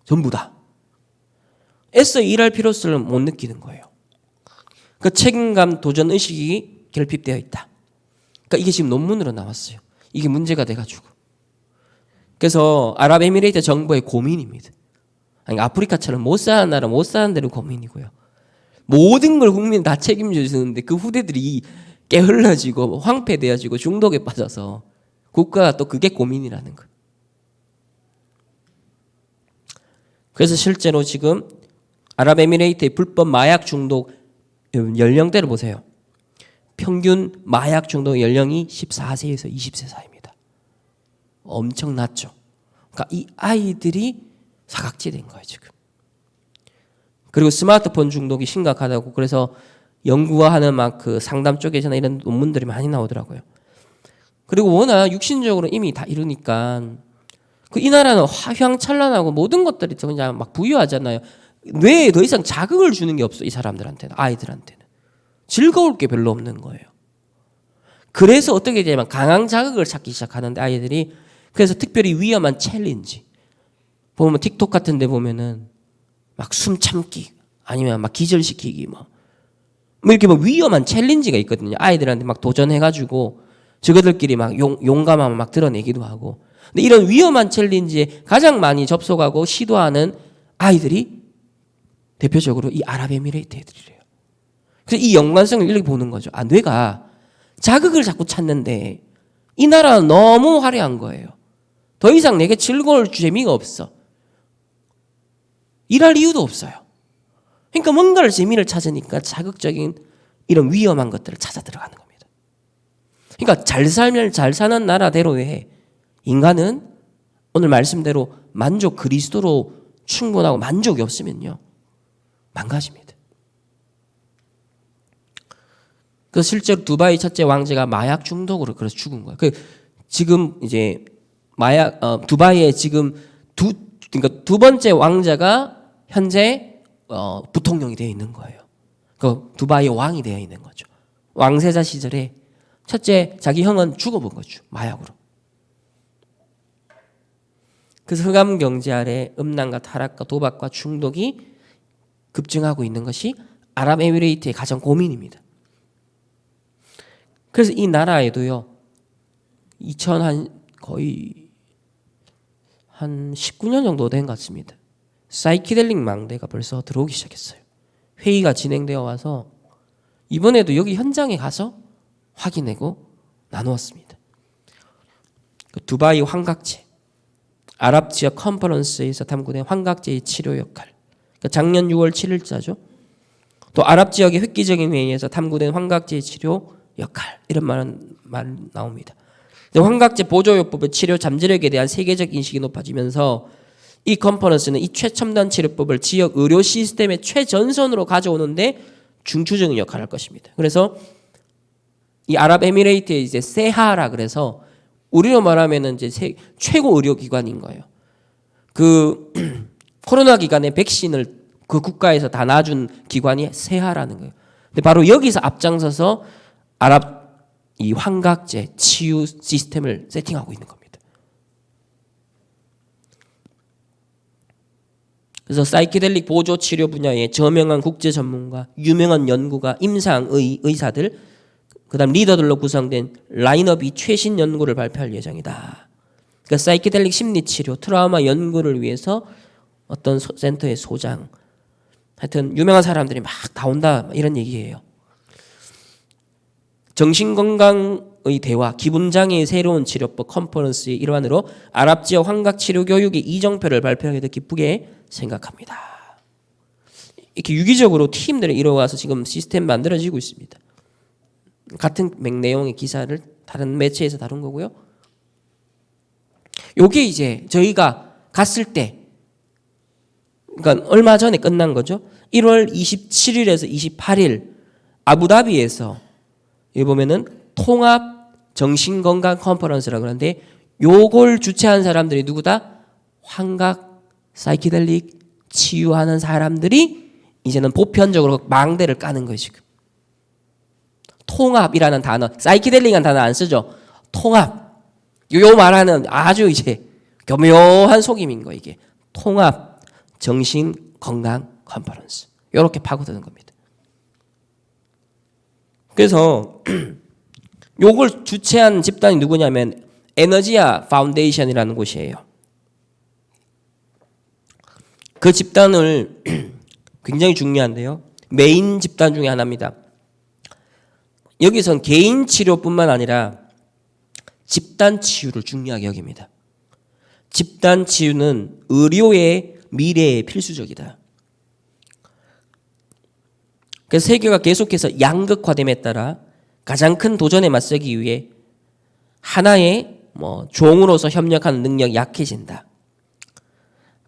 전부 다. 애써 일할 필요성을 못 느끼는 거예요. 그 책임감, 도전 의식이 결핍되어 있다. 그러니까 이게 지금 논문으로 나왔어요. 이게 문제가 돼가지고. 그래서 아랍에미레이트 정부의 고민입니다. 아니, 아프리카처럼 못 사는 나라 못 사는 대로 고민이고요. 모든 걸 국민 다 책임져 주는데 그 후대들이 게을러지고 황폐되어지고 중독에 빠져서 국가가 또 그게 고민이라는 거예요. 그래서 실제로 지금 아랍에미레이트의 불법 마약 중독 연령대를 보세요. 평균 마약 중독 연령이 14세에서 20세 사이입니다. 엄청 낮죠. 그러니까 이 아이들이 사각지대인 거예요 지금. 그리고 스마트폰 중독이 심각하다고 그래서 연구하는 막 그 상담 쪽에서나 이런 논문들이 많이 나오더라고요. 그리고 워낙 육신적으로 이미 다 이루니까 이 나라는 화휘황찬란하고 모든 것들이 그냥 막 부유하잖아요. 뇌에 더 이상 자극을 주는 게 없어. 이 사람들한테는, 아이들한테는 즐거울 게 별로 없는 거예요. 그래서 어떻게 되냐면 강한 자극을 찾기 시작하는데 아이들이. 그래서 특별히 위험한 챌린지 보면 틱톡 같은 데 보면은 막 숨 참기 아니면 막 기절시키기 뭐 이렇게 뭐 위험한 챌린지가 있거든요. 아이들한테 막 도전해가지고 저거들끼리 막 용감함을 막 드러내기도 하고. 근데 이런 위험한 챌린지에 가장 많이 접속하고 시도하는 아이들이 대표적으로 이 아랍에미레이트 애들이래요. 그래서 이 연관성을 이렇게 보는 거죠. 아, 뇌가 자극을 자꾸 찾는데 이 나라는 너무 화려한 거예요. 더 이상 내게 즐거울 재미가 없어. 일할 이유도 없어요. 그러니까 뭔가를 재미를 찾으니까 자극적인 이런 위험한 것들을 찾아 들어가는 겁니다. 그러니까 잘 살면 잘 사는 나라대로의 인간은 오늘 말씀대로 만족 그리스도로 충분하고 만족이 없으면요 망가집니다. 그 실제로 두바이 첫째 왕제가 마약 중독으로 그래서 죽은 거예요. 그 지금 이제 두바이에 지금 그러니까 두 번째 왕자가 현재 부통령이 되어 있는 거예요. 그 두바이 왕이 되어 있는 거죠. 왕세자 시절에 첫째 자기 형은 죽어본 거죠. 마약으로. 그래서 흑암 경제 아래 음란과 타락과 도박과 중독이 급증하고 있는 것이 아랍에미레이트의 가장 고민입니다. 그래서 이 나라에도요, 거의 한 19년 정도 된 것 같습니다. 사이키델릭 망대가 벌써 들어오기 시작했어요. 회의가 진행되어 와서 이번에도 여기 현장에 가서 확인하고 나누었습니다. 두바이 환각제, 아랍 지역 컨퍼런스에서 탐구된 환각제의 치료 역할, 작년 6월 7일자죠. 또 아랍 지역의 획기적인 회의에서 탐구된 환각제의 치료 역할, 이런 말 나옵니다. 환각제 보조요법의 치료 잠재력에 대한 세계적 인식이 높아지면서 이 컨퍼런스는 이 최첨단 치료법을 지역 의료 시스템의 최전선으로 가져오는데 중추적인 역할을 할 것입니다. 그래서 이 아랍에미레이트의 이제 세하라 그래서 우리로 말하면은 이제 최고 의료기관인 거예요. 그 코로나 기간에 백신을 그 국가에서 다 놔준 기관이 세하라는 거예요. 근데 바로 여기서 앞장서서 아랍 이 환각제 치유 시스템을 세팅하고 있는 겁니다. 그래서 사이키델릭 보조 치료 분야의 저명한 국제 전문가, 유명한 연구가, 임상 의사들, 그다음 리더들로 구성된 라인업이 최신 연구를 발표할 예정이다. 그러니까 사이키델릭 심리 치료, 트라우마 연구를 위해서 어떤 센터의 소장, 하여튼 유명한 사람들이 막 나온다 이런 얘기예요. 정신건강의 대화, 기분장애의 새로운 치료법 컨퍼런스의 일환으로 아랍 지역 환각 치료 교육의 이정표를 발표하게 돼 기쁘게 생각합니다. 이렇게 유기적으로 팀들을 이뤄와서 지금 시스템 만들어지고 있습니다. 같은 내용의 기사를 다른 매체에서 다룬 거고요. 요게 이제 저희가 갔을 때, 그러니까 얼마 전에 끝난 거죠. 1월 27일에서 28일 아부다비에서 여기 보면은 통합 정신건강 컨퍼런스라고 그러는데 요걸 주최한 사람들이 누구다? 환각, 사이키델릭 치유하는 사람들이 이제는 보편적으로 망대를 까는 거예요, 지금. 통합이라는 단어, 사이키델릭이라는 단어 안 쓰죠. 통합. 요 말하는 아주 이제 교묘한 속임인 거예요, 이게. 통합 정신건강 컨퍼런스. 요렇게 파고드는 겁니다. 그래서 요걸 주최한 집단이 누구냐면 에너지아 파운데이션이라는 곳이에요. 그 집단을 굉장히 중요한데요. 메인 집단 중에 하나입니다. 여기선 개인 치료뿐만 아니라 집단 치유를 중요하게 여깁니다. 집단 치유는 의료의 미래에 필수적이다. 그래서 세계가 계속해서 양극화됨에 따라 가장 큰 도전에 맞서기 위해 하나의 종으로서 협력하는 능력이 약해진다.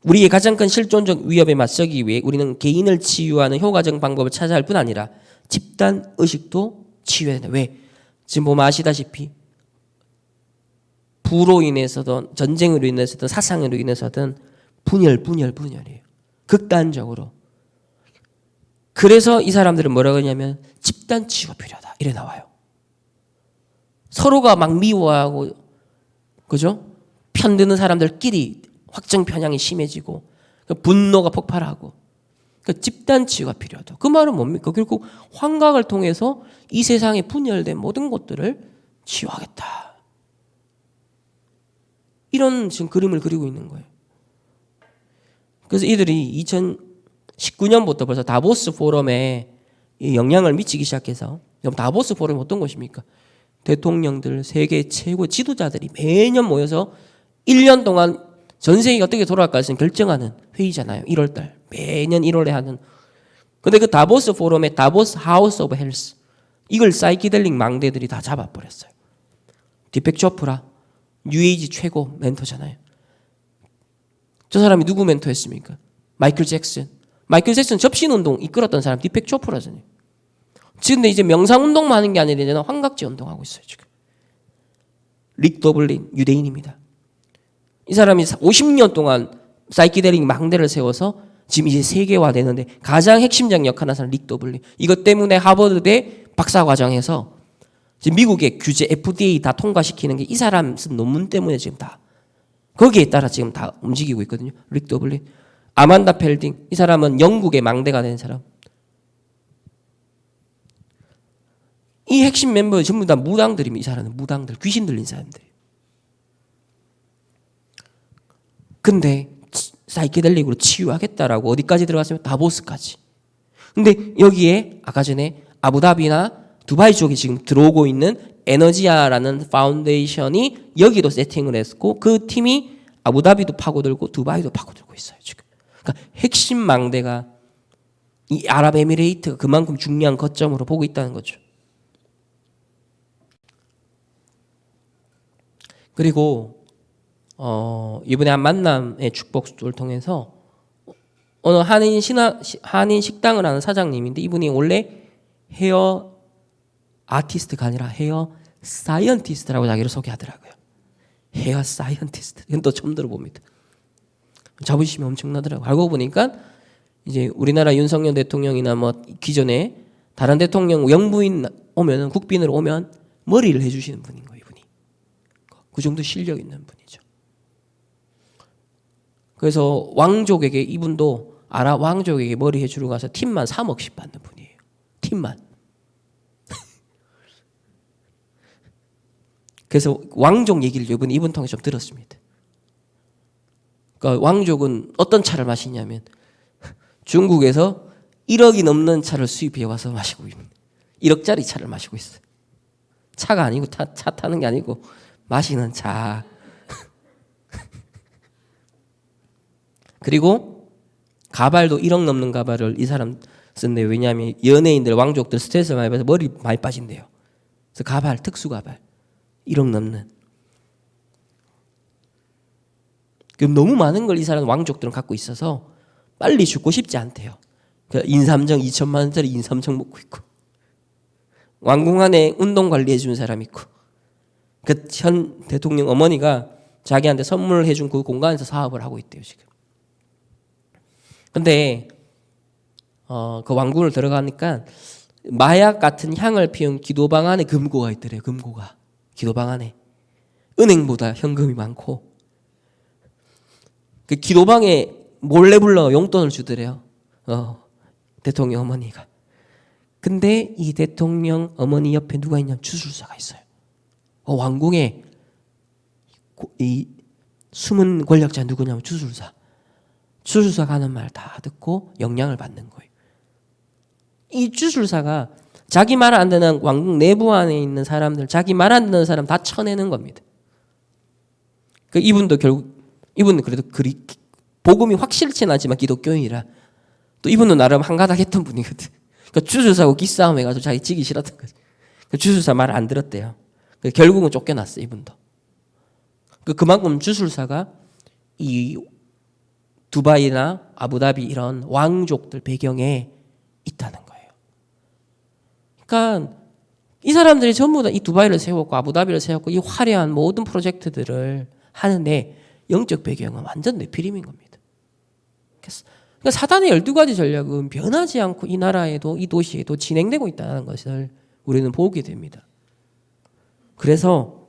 우리의 가장 큰 실존적 위협에 맞서기 위해 우리는 개인을 치유하는 효과적 방법을 찾아야 할 뿐 아니라 집단 의식도 치유해야 된다. 왜? 지금 보면 아시다시피 부로 인해서든 전쟁으로 인해서든 사상으로 인해서든 분열이에요. 극단적으로. 그래서 이 사람들은 뭐라고 하냐면 집단 치유가 필요하다. 이래 나와요. 서로가 막 미워하고, 그죠? 편드는 사람들끼리 확정 편향이 심해지고, 분노가 폭발하고, 집단 치유가 필요하다. 그 말은 뭡니까? 결국 환각을 통해서 이 세상에 분열된 모든 것들을 치유하겠다. 이런 지금 그림을 그리고 있는 거예요. 그래서 이들이 19년부터 벌써 다보스 포럼에 이 영향을 미치기 시작해서, 그럼 다보스 포럼이 어떤 곳입니까? 대통령들, 세계 최고 지도자들이 매년 모여서 1년 동안 전 세계가 어떻게 돌아갈까 결정하는 회의잖아요. 1월달 매년 1월에 하는. 근데 그 다보스 포럼의 다보스 하우스 오브 헬스, 이걸 사이키델릭 망대들이 다 잡아버렸어요. 디펙 조프라 뉴에이지 최고 멘토잖아요. 저 사람이 누구 멘토였습니까? 마이클 잭슨. 마이클 잭슨 접신운동 이끌었던 사람 디펙 조프라잖아요. 지금 이제 명상운동만 하는 게 아니라 이제 환각제 운동하고 있어요. 지금 릭 더블린 유대인입니다. 이 사람이 50년 동안 사이키델릭 망대를 세워서 지금 이제 세계화되는데 가장 핵심적 역할을 하는 사람 릭 더블린. 이것 때문에 하버드대 박사과정에서 지금 미국의 규제 FDA 다 통과시키는 게 이 사람 쓴 논문 때문에 지금 다 거기에 따라 지금 다 움직이고 있거든요. 릭 더블린. 아만다 펠딩, 이 사람은 영국의 망대가 된 사람. 이 핵심 멤버 전부 다 무당들입니다. 이 사람은 무당들, 귀신 들린 사람들이에요. 근데 사이키델릭으로 치유하겠다라고 어디까지 들어갔으면 다보스까지. 근데 여기에 아까 전에 아부다비나 두바이 쪽에 지금 들어오고 있는 에너지아라는 파운데이션이 여기도 세팅을 했고, 그 팀이 아부다비도 파고들고 두바이도 파고들고 있어요. 지금. 그러니까 핵심 망대가 이 아랍에미레이트가 그만큼 중요한 거점으로 보고 있다는 거죠. 그리고 이번에 한 만남의 축복을 통해서 어느 한인 식당을 하는 사장님인데, 이분이 원래 헤어 아티스트가 아니라 헤어 사이언티스트라고 자기를 소개하더라고요. 헤어 사이언티스트. 이건 또 처음 들어봅니다. 자부심이 엄청나더라고요. 알고 보니까 이제 우리나라 윤석열 대통령이나 뭐 기존에 다른 대통령 영부인 오면은, 국빈으로 오면 머리를 해주시는 분인 거예요. 이분이. 그 정도 실력 있는 분이죠. 그래서 왕족에게, 이분도 아랍 왕족에게 머리 해주러 가서 팁만 3억씩 받는 분이에요. 팁만. 그래서 왕족 얘기를 이분 통해서 좀 들었습니다. 그러니까 왕족은 어떤 차를 마시냐면 중국에서 1억이 넘는 차를 수입해 와서 마시고 있습니다. 1억짜리 차를 마시고 있어요. 차가 아니고 차 타는 게 아니고 마시는 차. 그리고 가발도 1억 넘는 가발을 이 사람 쓴대요. 왜냐하면 연예인들, 왕족들 스트레스 많이 받아서 머리 많이 빠진대요. 그래서 가발, 특수 가발 1억 넘는. 그럼 너무 많은 걸 이 사람 왕족들은 갖고 있어서 빨리 죽고 싶지 않대요. 인삼정 2천만 원짜리 인삼정 먹고 있고, 왕궁 안에 운동 관리해 준 사람 있고, 그 현 대통령 어머니가 자기한테 선물해 준 그 공간에서 사업을 하고 있대요 지금. 근데 그 왕궁을 들어가니까 마약 같은 향을 피운 기도방 안에 금고가 있더래요. 금고가 기도방 안에 은행보다 현금이 많고, 그 기도방에 몰래 불러 용돈을 주더래요. 대통령 어머니가. 근데 이 대통령 어머니 옆에 누가 있냐면 주술사가 있어요. 왕궁에 이 숨은 권력자 누구냐면 주술사. 주술사가 하는 말 다 듣고 영향을 받는 거예요. 이 주술사가 자기 말 안 듣는 왕궁 내부 안에 있는 사람들, 자기 말 안 듣는 사람 다 쳐내는 겁니다. 그 이분도 결국, 이분은 그래도 복음이 확실치는 않지만 기독교인이라 또 이분도 나름 한가닥했던 분이거든. 그러니까 주술사하고 기싸움 해가지고 자기 지기 싫었던 거지. 주술사 말 안 들었대요. 결국은 쫓겨났어요, 이분도. 그만큼 주술사가 이 두바이나 아부다비 이런 왕족들 배경에 있다는 거예요. 그러니까 이 사람들이 전부 다 이 두바이를 세웠고 아부다비를 세웠고 이 화려한 모든 프로젝트들을 하는데 영적 배경은 완전 네피림인 겁니다. 그러니까 사단의 12가지 전략은 변하지 않고 이 나라에도 이 도시에도 진행되고 있다는 것을 우리는 보게 됩니다. 그래서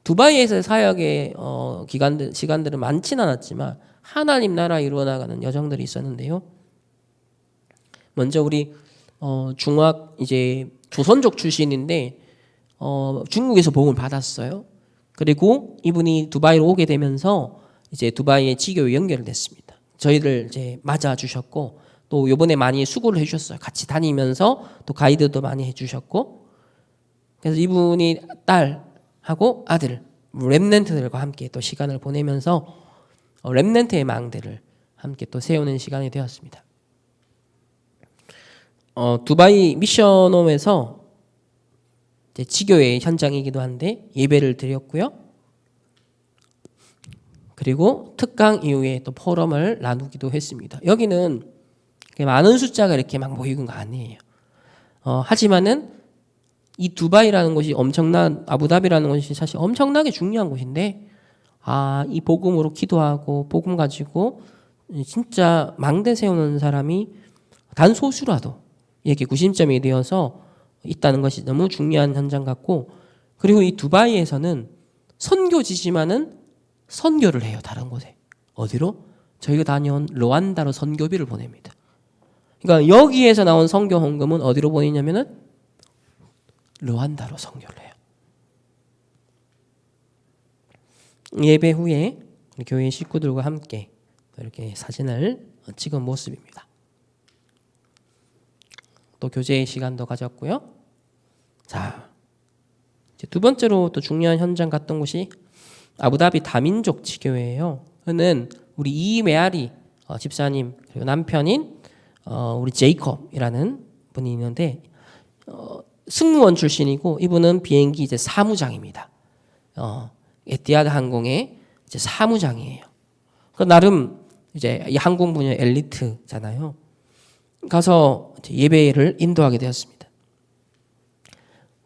두바이에서 사역의 시간들은 많지는 않았지만 하나님 나라 이루어나가는 여정들이 있었는데요. 먼저 우리 중학 이제 조선족 출신인데 중국에서 복음을 받았어요. 그리고 이분이 두바이로 오게 되면서 이제 두바이의 지교에 연결됐습니다. 저희를 이제 맞아 주셨고 또 요번에 많이 수고를 해주셨어요. 같이 다니면서 또 가이드도 많이 해주셨고, 그래서 이분이 딸하고 아들 렘넌트들과 함께 또 시간을 보내면서 렘넌트의 망대를 함께 또 세우는 시간이 되었습니다. 두바이 미션홈에서 지교회 현장이기도 한데 예배를 드렸고요. 그리고 특강 이후에 또 포럼을 나누기도 했습니다. 여기는 많은 숫자가 이렇게 막 모이는 거 아니에요. 하지만은 이 두바이라는 곳이 아부다비라는 곳이 사실 엄청나게 중요한 곳인데, 이 복음으로 기도하고 복음 가지고 진짜 망대 세우는 사람이 단소수라도 이렇게 구심점이 되어서 있다는 것이 너무 중요한 현장 같고, 그리고 이 두바이에서는 선교지지만은 선교를 해요. 다른 곳에. 어디로? 저희가 다녀온 르완다로 선교비를 보냅니다. 그러니까 여기에서 나온 선교 헌금은 어디로 보내냐면은 르완다로 선교를 해요. 예배 후에 교회 식구들과 함께 이렇게 사진을 찍은 모습입니다. 또 교제 시간도 가졌고요. 자, 이제 두 번째로 또 중요한 현장 갔던 곳이 아부다비 다민족 지교회예요. 그는 우리 이메아리 집사님 그리고 남편인 우리 제이콥이라는 분이 있는데 승무원 출신이고, 이분은 비행기 이제 사무장입니다. 에티하드 항공의 이제 사무장이에요. 그 나름 이제 이 항공 분야 엘리트잖아요. 가서 이제 예배를 인도하게 되었습니다.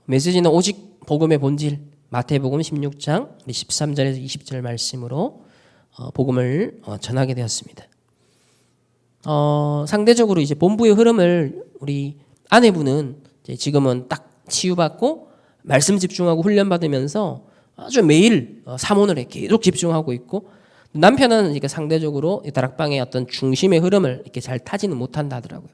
메시지는 오직 복음의 본질, 마태복음 16장 13절에서 20절 말씀으로 복음을 전하게 되었습니다. 상대적으로 이제 본부의 흐름을 우리 아내분은 이제 지금은 딱 치유받고 말씀 집중하고 훈련받으면서 아주 매일 사모늘에 계속 집중하고 있고, 남편은 이게 상대적으로 다락방의 어떤 중심의 흐름을 이렇게 잘 타지는 못한다 하더라고요.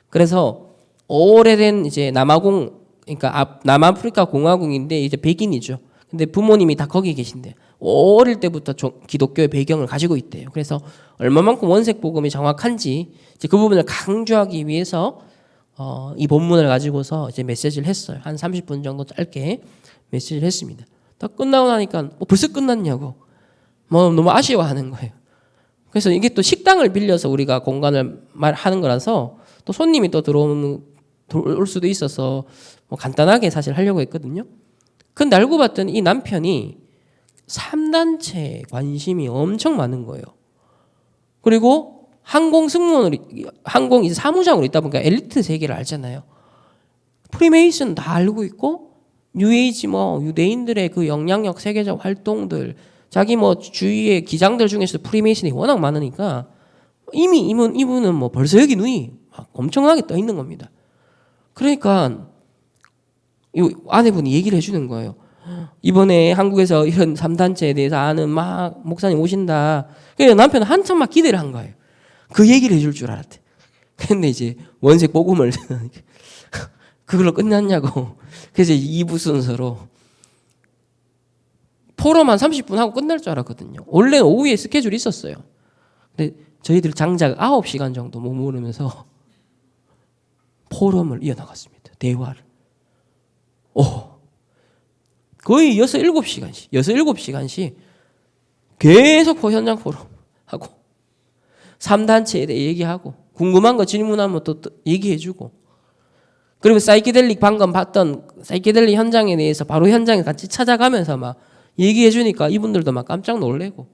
그래서 오래된 이제 그러니까 남아프리카 공화국인데 이제 백인이죠. 근데 부모님이 다 거기 계신데 어릴 때부터 기독교의 배경을 가지고 있대요. 그래서 얼마만큼 원색 복음이 정확한지 이제 그 부분을 강조하기 위해서 이 본문을 가지고서 이제 메시지를 했어요. 한 30분 정도 짧게 메시지를 했습니다. 딱 끝나고 나니까 벌써 끝났냐고 너무 아쉬워하는 거예요. 그래서 이게 또 식당을 빌려서 우리가 공간을 하는 거라서 또 손님이 또 들어올 수도 있어서 간단하게 사실 하려고 했거든요. 근데 알고 봤더니 이 남편이 3단체에 관심이 엄청 많은 거예요. 그리고 항공 이제 사무장으로 있다 보니까 엘리트 세계를 알잖아요. 프리메이슨 다 알고 있고, 뉴에이지 유대인들의 그 영향력 세계적 활동들, 자기 주위의 기장들 중에서 프리메이슨이 워낙 많으니까 이미 이분은 벌써 여기 눈이 엄청나게 떠 있는 겁니다. 그러니까 이 아내분이 얘기를 해주는 거예요. 이번에 한국에서 이런 3단체에 대해서 아는 목사님 오신다. 그래서 남편은 한참 기대를 한 거예요. 그 얘기를 해줄 줄 알았대. 근데 이제 원색 복음을 그걸로 끝났냐고. 그래서 2부 순서로 포럼 한 30분 하고 끝날 줄 알았거든요. 원래는 오후에 스케줄이 있었어요. 근데 저희들 장작 9시간 정도 머무르면서 포럼을 이어나갔습니다. 대화를. 거의 6-7시간씩 계속 현장 포럼하고 3단체에 대해 얘기하고 궁금한 거 질문하면 또 얘기해주고, 그리고 사이키델릭 방금 봤던 사이키델릭 현장에 대해서 바로 현장에 같이 찾아가면서 막 얘기해주니까 이분들도 막 깜짝 놀래고,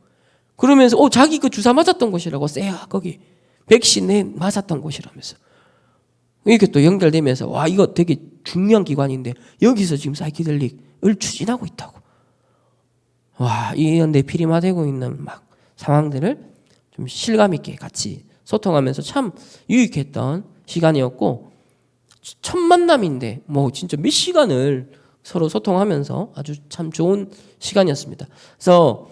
그러면서 자기 그 주사 맞았던 곳이라고, 거기 백신 맞았던 곳이라면서 이렇게 또 연결되면서 와, 이거 되게 중요한 기관인데 여기서 지금 사이키델릭을 추진하고 있다고. 와, 이런 내피리마되고 있는 막 상황들을 좀 실감 있게 같이 소통하면서 참 유익했던 시간이었고, 첫 만남인데 진짜 몇 시간을 서로 소통하면서 아주 참 좋은 시간이었습니다. 그래서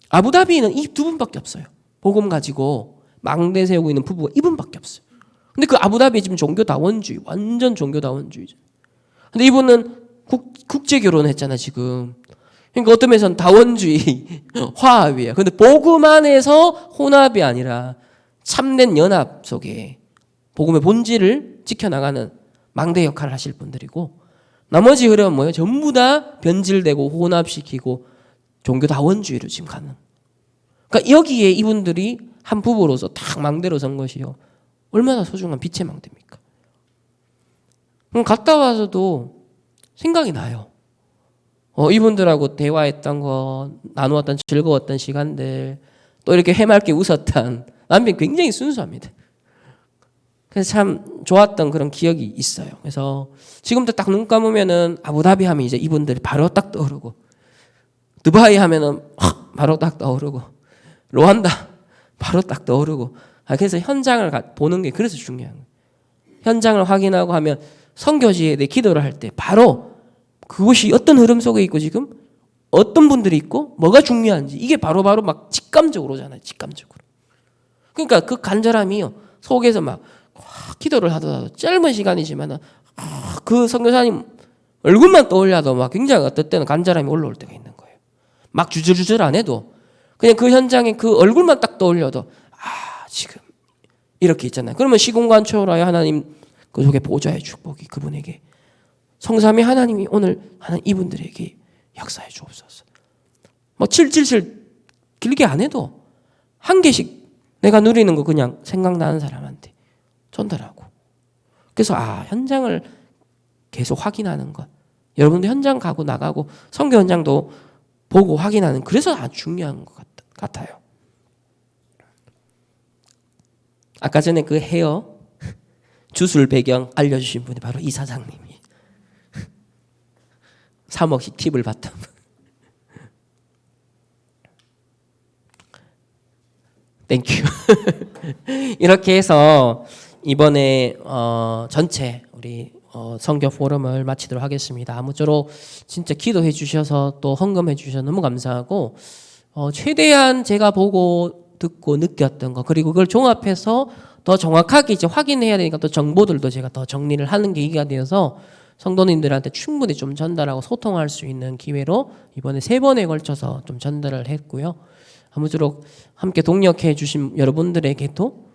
아부다비는 이 두 분밖에 없어요. 복음 가지고 망대 세우고 있는 부부가 이분밖에 없어요. 근데 그 아부다비 지금 종교다원주의, 완전 종교다원주의죠. 근데 이분은 국제 결혼했잖아 지금. 그러니까 어떤 면에서는 다원주의, 화합이에요. 근데 복음 안에서 혼합이 아니라 참된 연합 속에 복음의 본질을 지켜나가는 망대 역할을 하실 분들이고, 나머지 흐름은 뭐예요? 전부 다 변질되고 혼합시키고 종교다원주의로 지금 가는. 그러니까 여기에 이분들이 한 부부로서 딱 망대로 선 것이요, 얼마나 소중한 빛의 망대입니까? 그럼 갔다 와서도 생각이 나요. 이분들하고 대화했던 거, 나누었던 즐거웠던 시간들, 또 이렇게 해맑게 웃었던 남편이 굉장히 순수합니다. 그래서 참 좋았던 그런 기억이 있어요. 그래서 지금도 딱 눈 감으면은 아부다비 하면 이제 이분들이 바로 딱 떠오르고, 두바이 하면은 바로 딱 떠오르고, 루안다 바로 딱 떠오르고. 그래서 현장을 보는 게 그래서 중요한 거예요. 현장을 확인하고 하면 선교지에 내 기도를 할 때 바로 그것이 어떤 흐름 속에 있고 지금 어떤 분들이 있고 뭐가 중요한지 이게 바로바로 막 직감적으로 오잖아요. 직감적으로. 그러니까 그 간절함이요, 속에서 막 기도를 하더라도 짧은 시간이지만 그 선교사님 얼굴만 떠올려도 막 굉장히 어떨 때는 간절함이 올라올 때가 있는 거예요. 막 주저주저 안 해도 그냥 그 현장에 그 얼굴만 딱 떠올려도 지금 이렇게 있잖아요. 그러면 시공간 초월하여 하나님 그 속에 보좌의 축복이 그분에게, 성삼위 하나님이 오늘 하나님 이분들에게 역사해 주옵소서. 뭐 777 길게 안 해도 한 개씩 내가 누리는 거 그냥 생각나는 사람한테 전달하고. 그래서 현장을 계속 확인하는 것, 여러분들 현장 가고 나가고 선교 현장도 보고 확인하는, 그래서 아주 중요한 것 같아요. 아까 전에 그 헤어 주술 배경 알려주신 분이 바로 이 사장님이 3억씩 팁을 받던 분. 땡큐. 이렇게 해서 이번에 전체 우리 선교 포럼을 마치도록 하겠습니다. 아무쪼록 진짜 기도해 주셔서 또 헌금해 주셔서 너무 감사하고, 최대한 제가 보고 듣고 느꼈던 거, 그리고 그걸 종합해서 더 정확하게 이제 확인해야 되니까 또 정보들도 제가 더 정리를 하는 계기가 되어서 성도님들한테 충분히 좀 전달하고 소통할 수 있는 기회로 이번에 3번에 걸쳐서 좀 전달을 했고요. 아무쪼록 함께 동력해 주신 여러분들에게도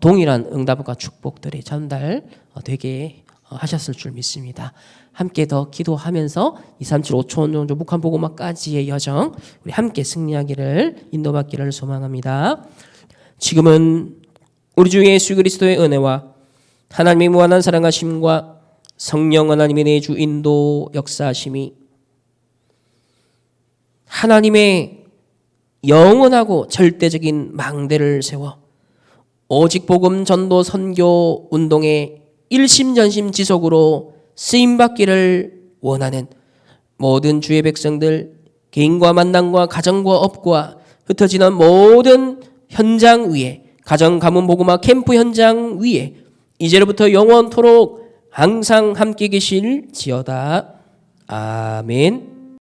동일한 응답과 축복들이 전달되게 하셨을 줄 믿습니다. 함께 더 기도하면서 237 5천 정도 북한 복음화까지의 여정 우리 함께 승리하기를, 인도받기를 소망합니다. 지금은 우리 주 예수 그리스도의 은혜와 하나님의 무한한 사랑하심과 성령 하나님의 내주 인도 역사하심이, 하나님의 영원하고 절대적인 망대를 세워 오직 복음 전도 선교 운동의 일심전심 지속으로 쓰임받기를 원하는 모든 주의 백성들, 개인과 만남과 가정과 업과 흩어지는 모든 현장 위에, 가정 가문 복음화 캠프 현장 위에 이제로부터 영원토록 항상 함께 계실지어다. 아멘.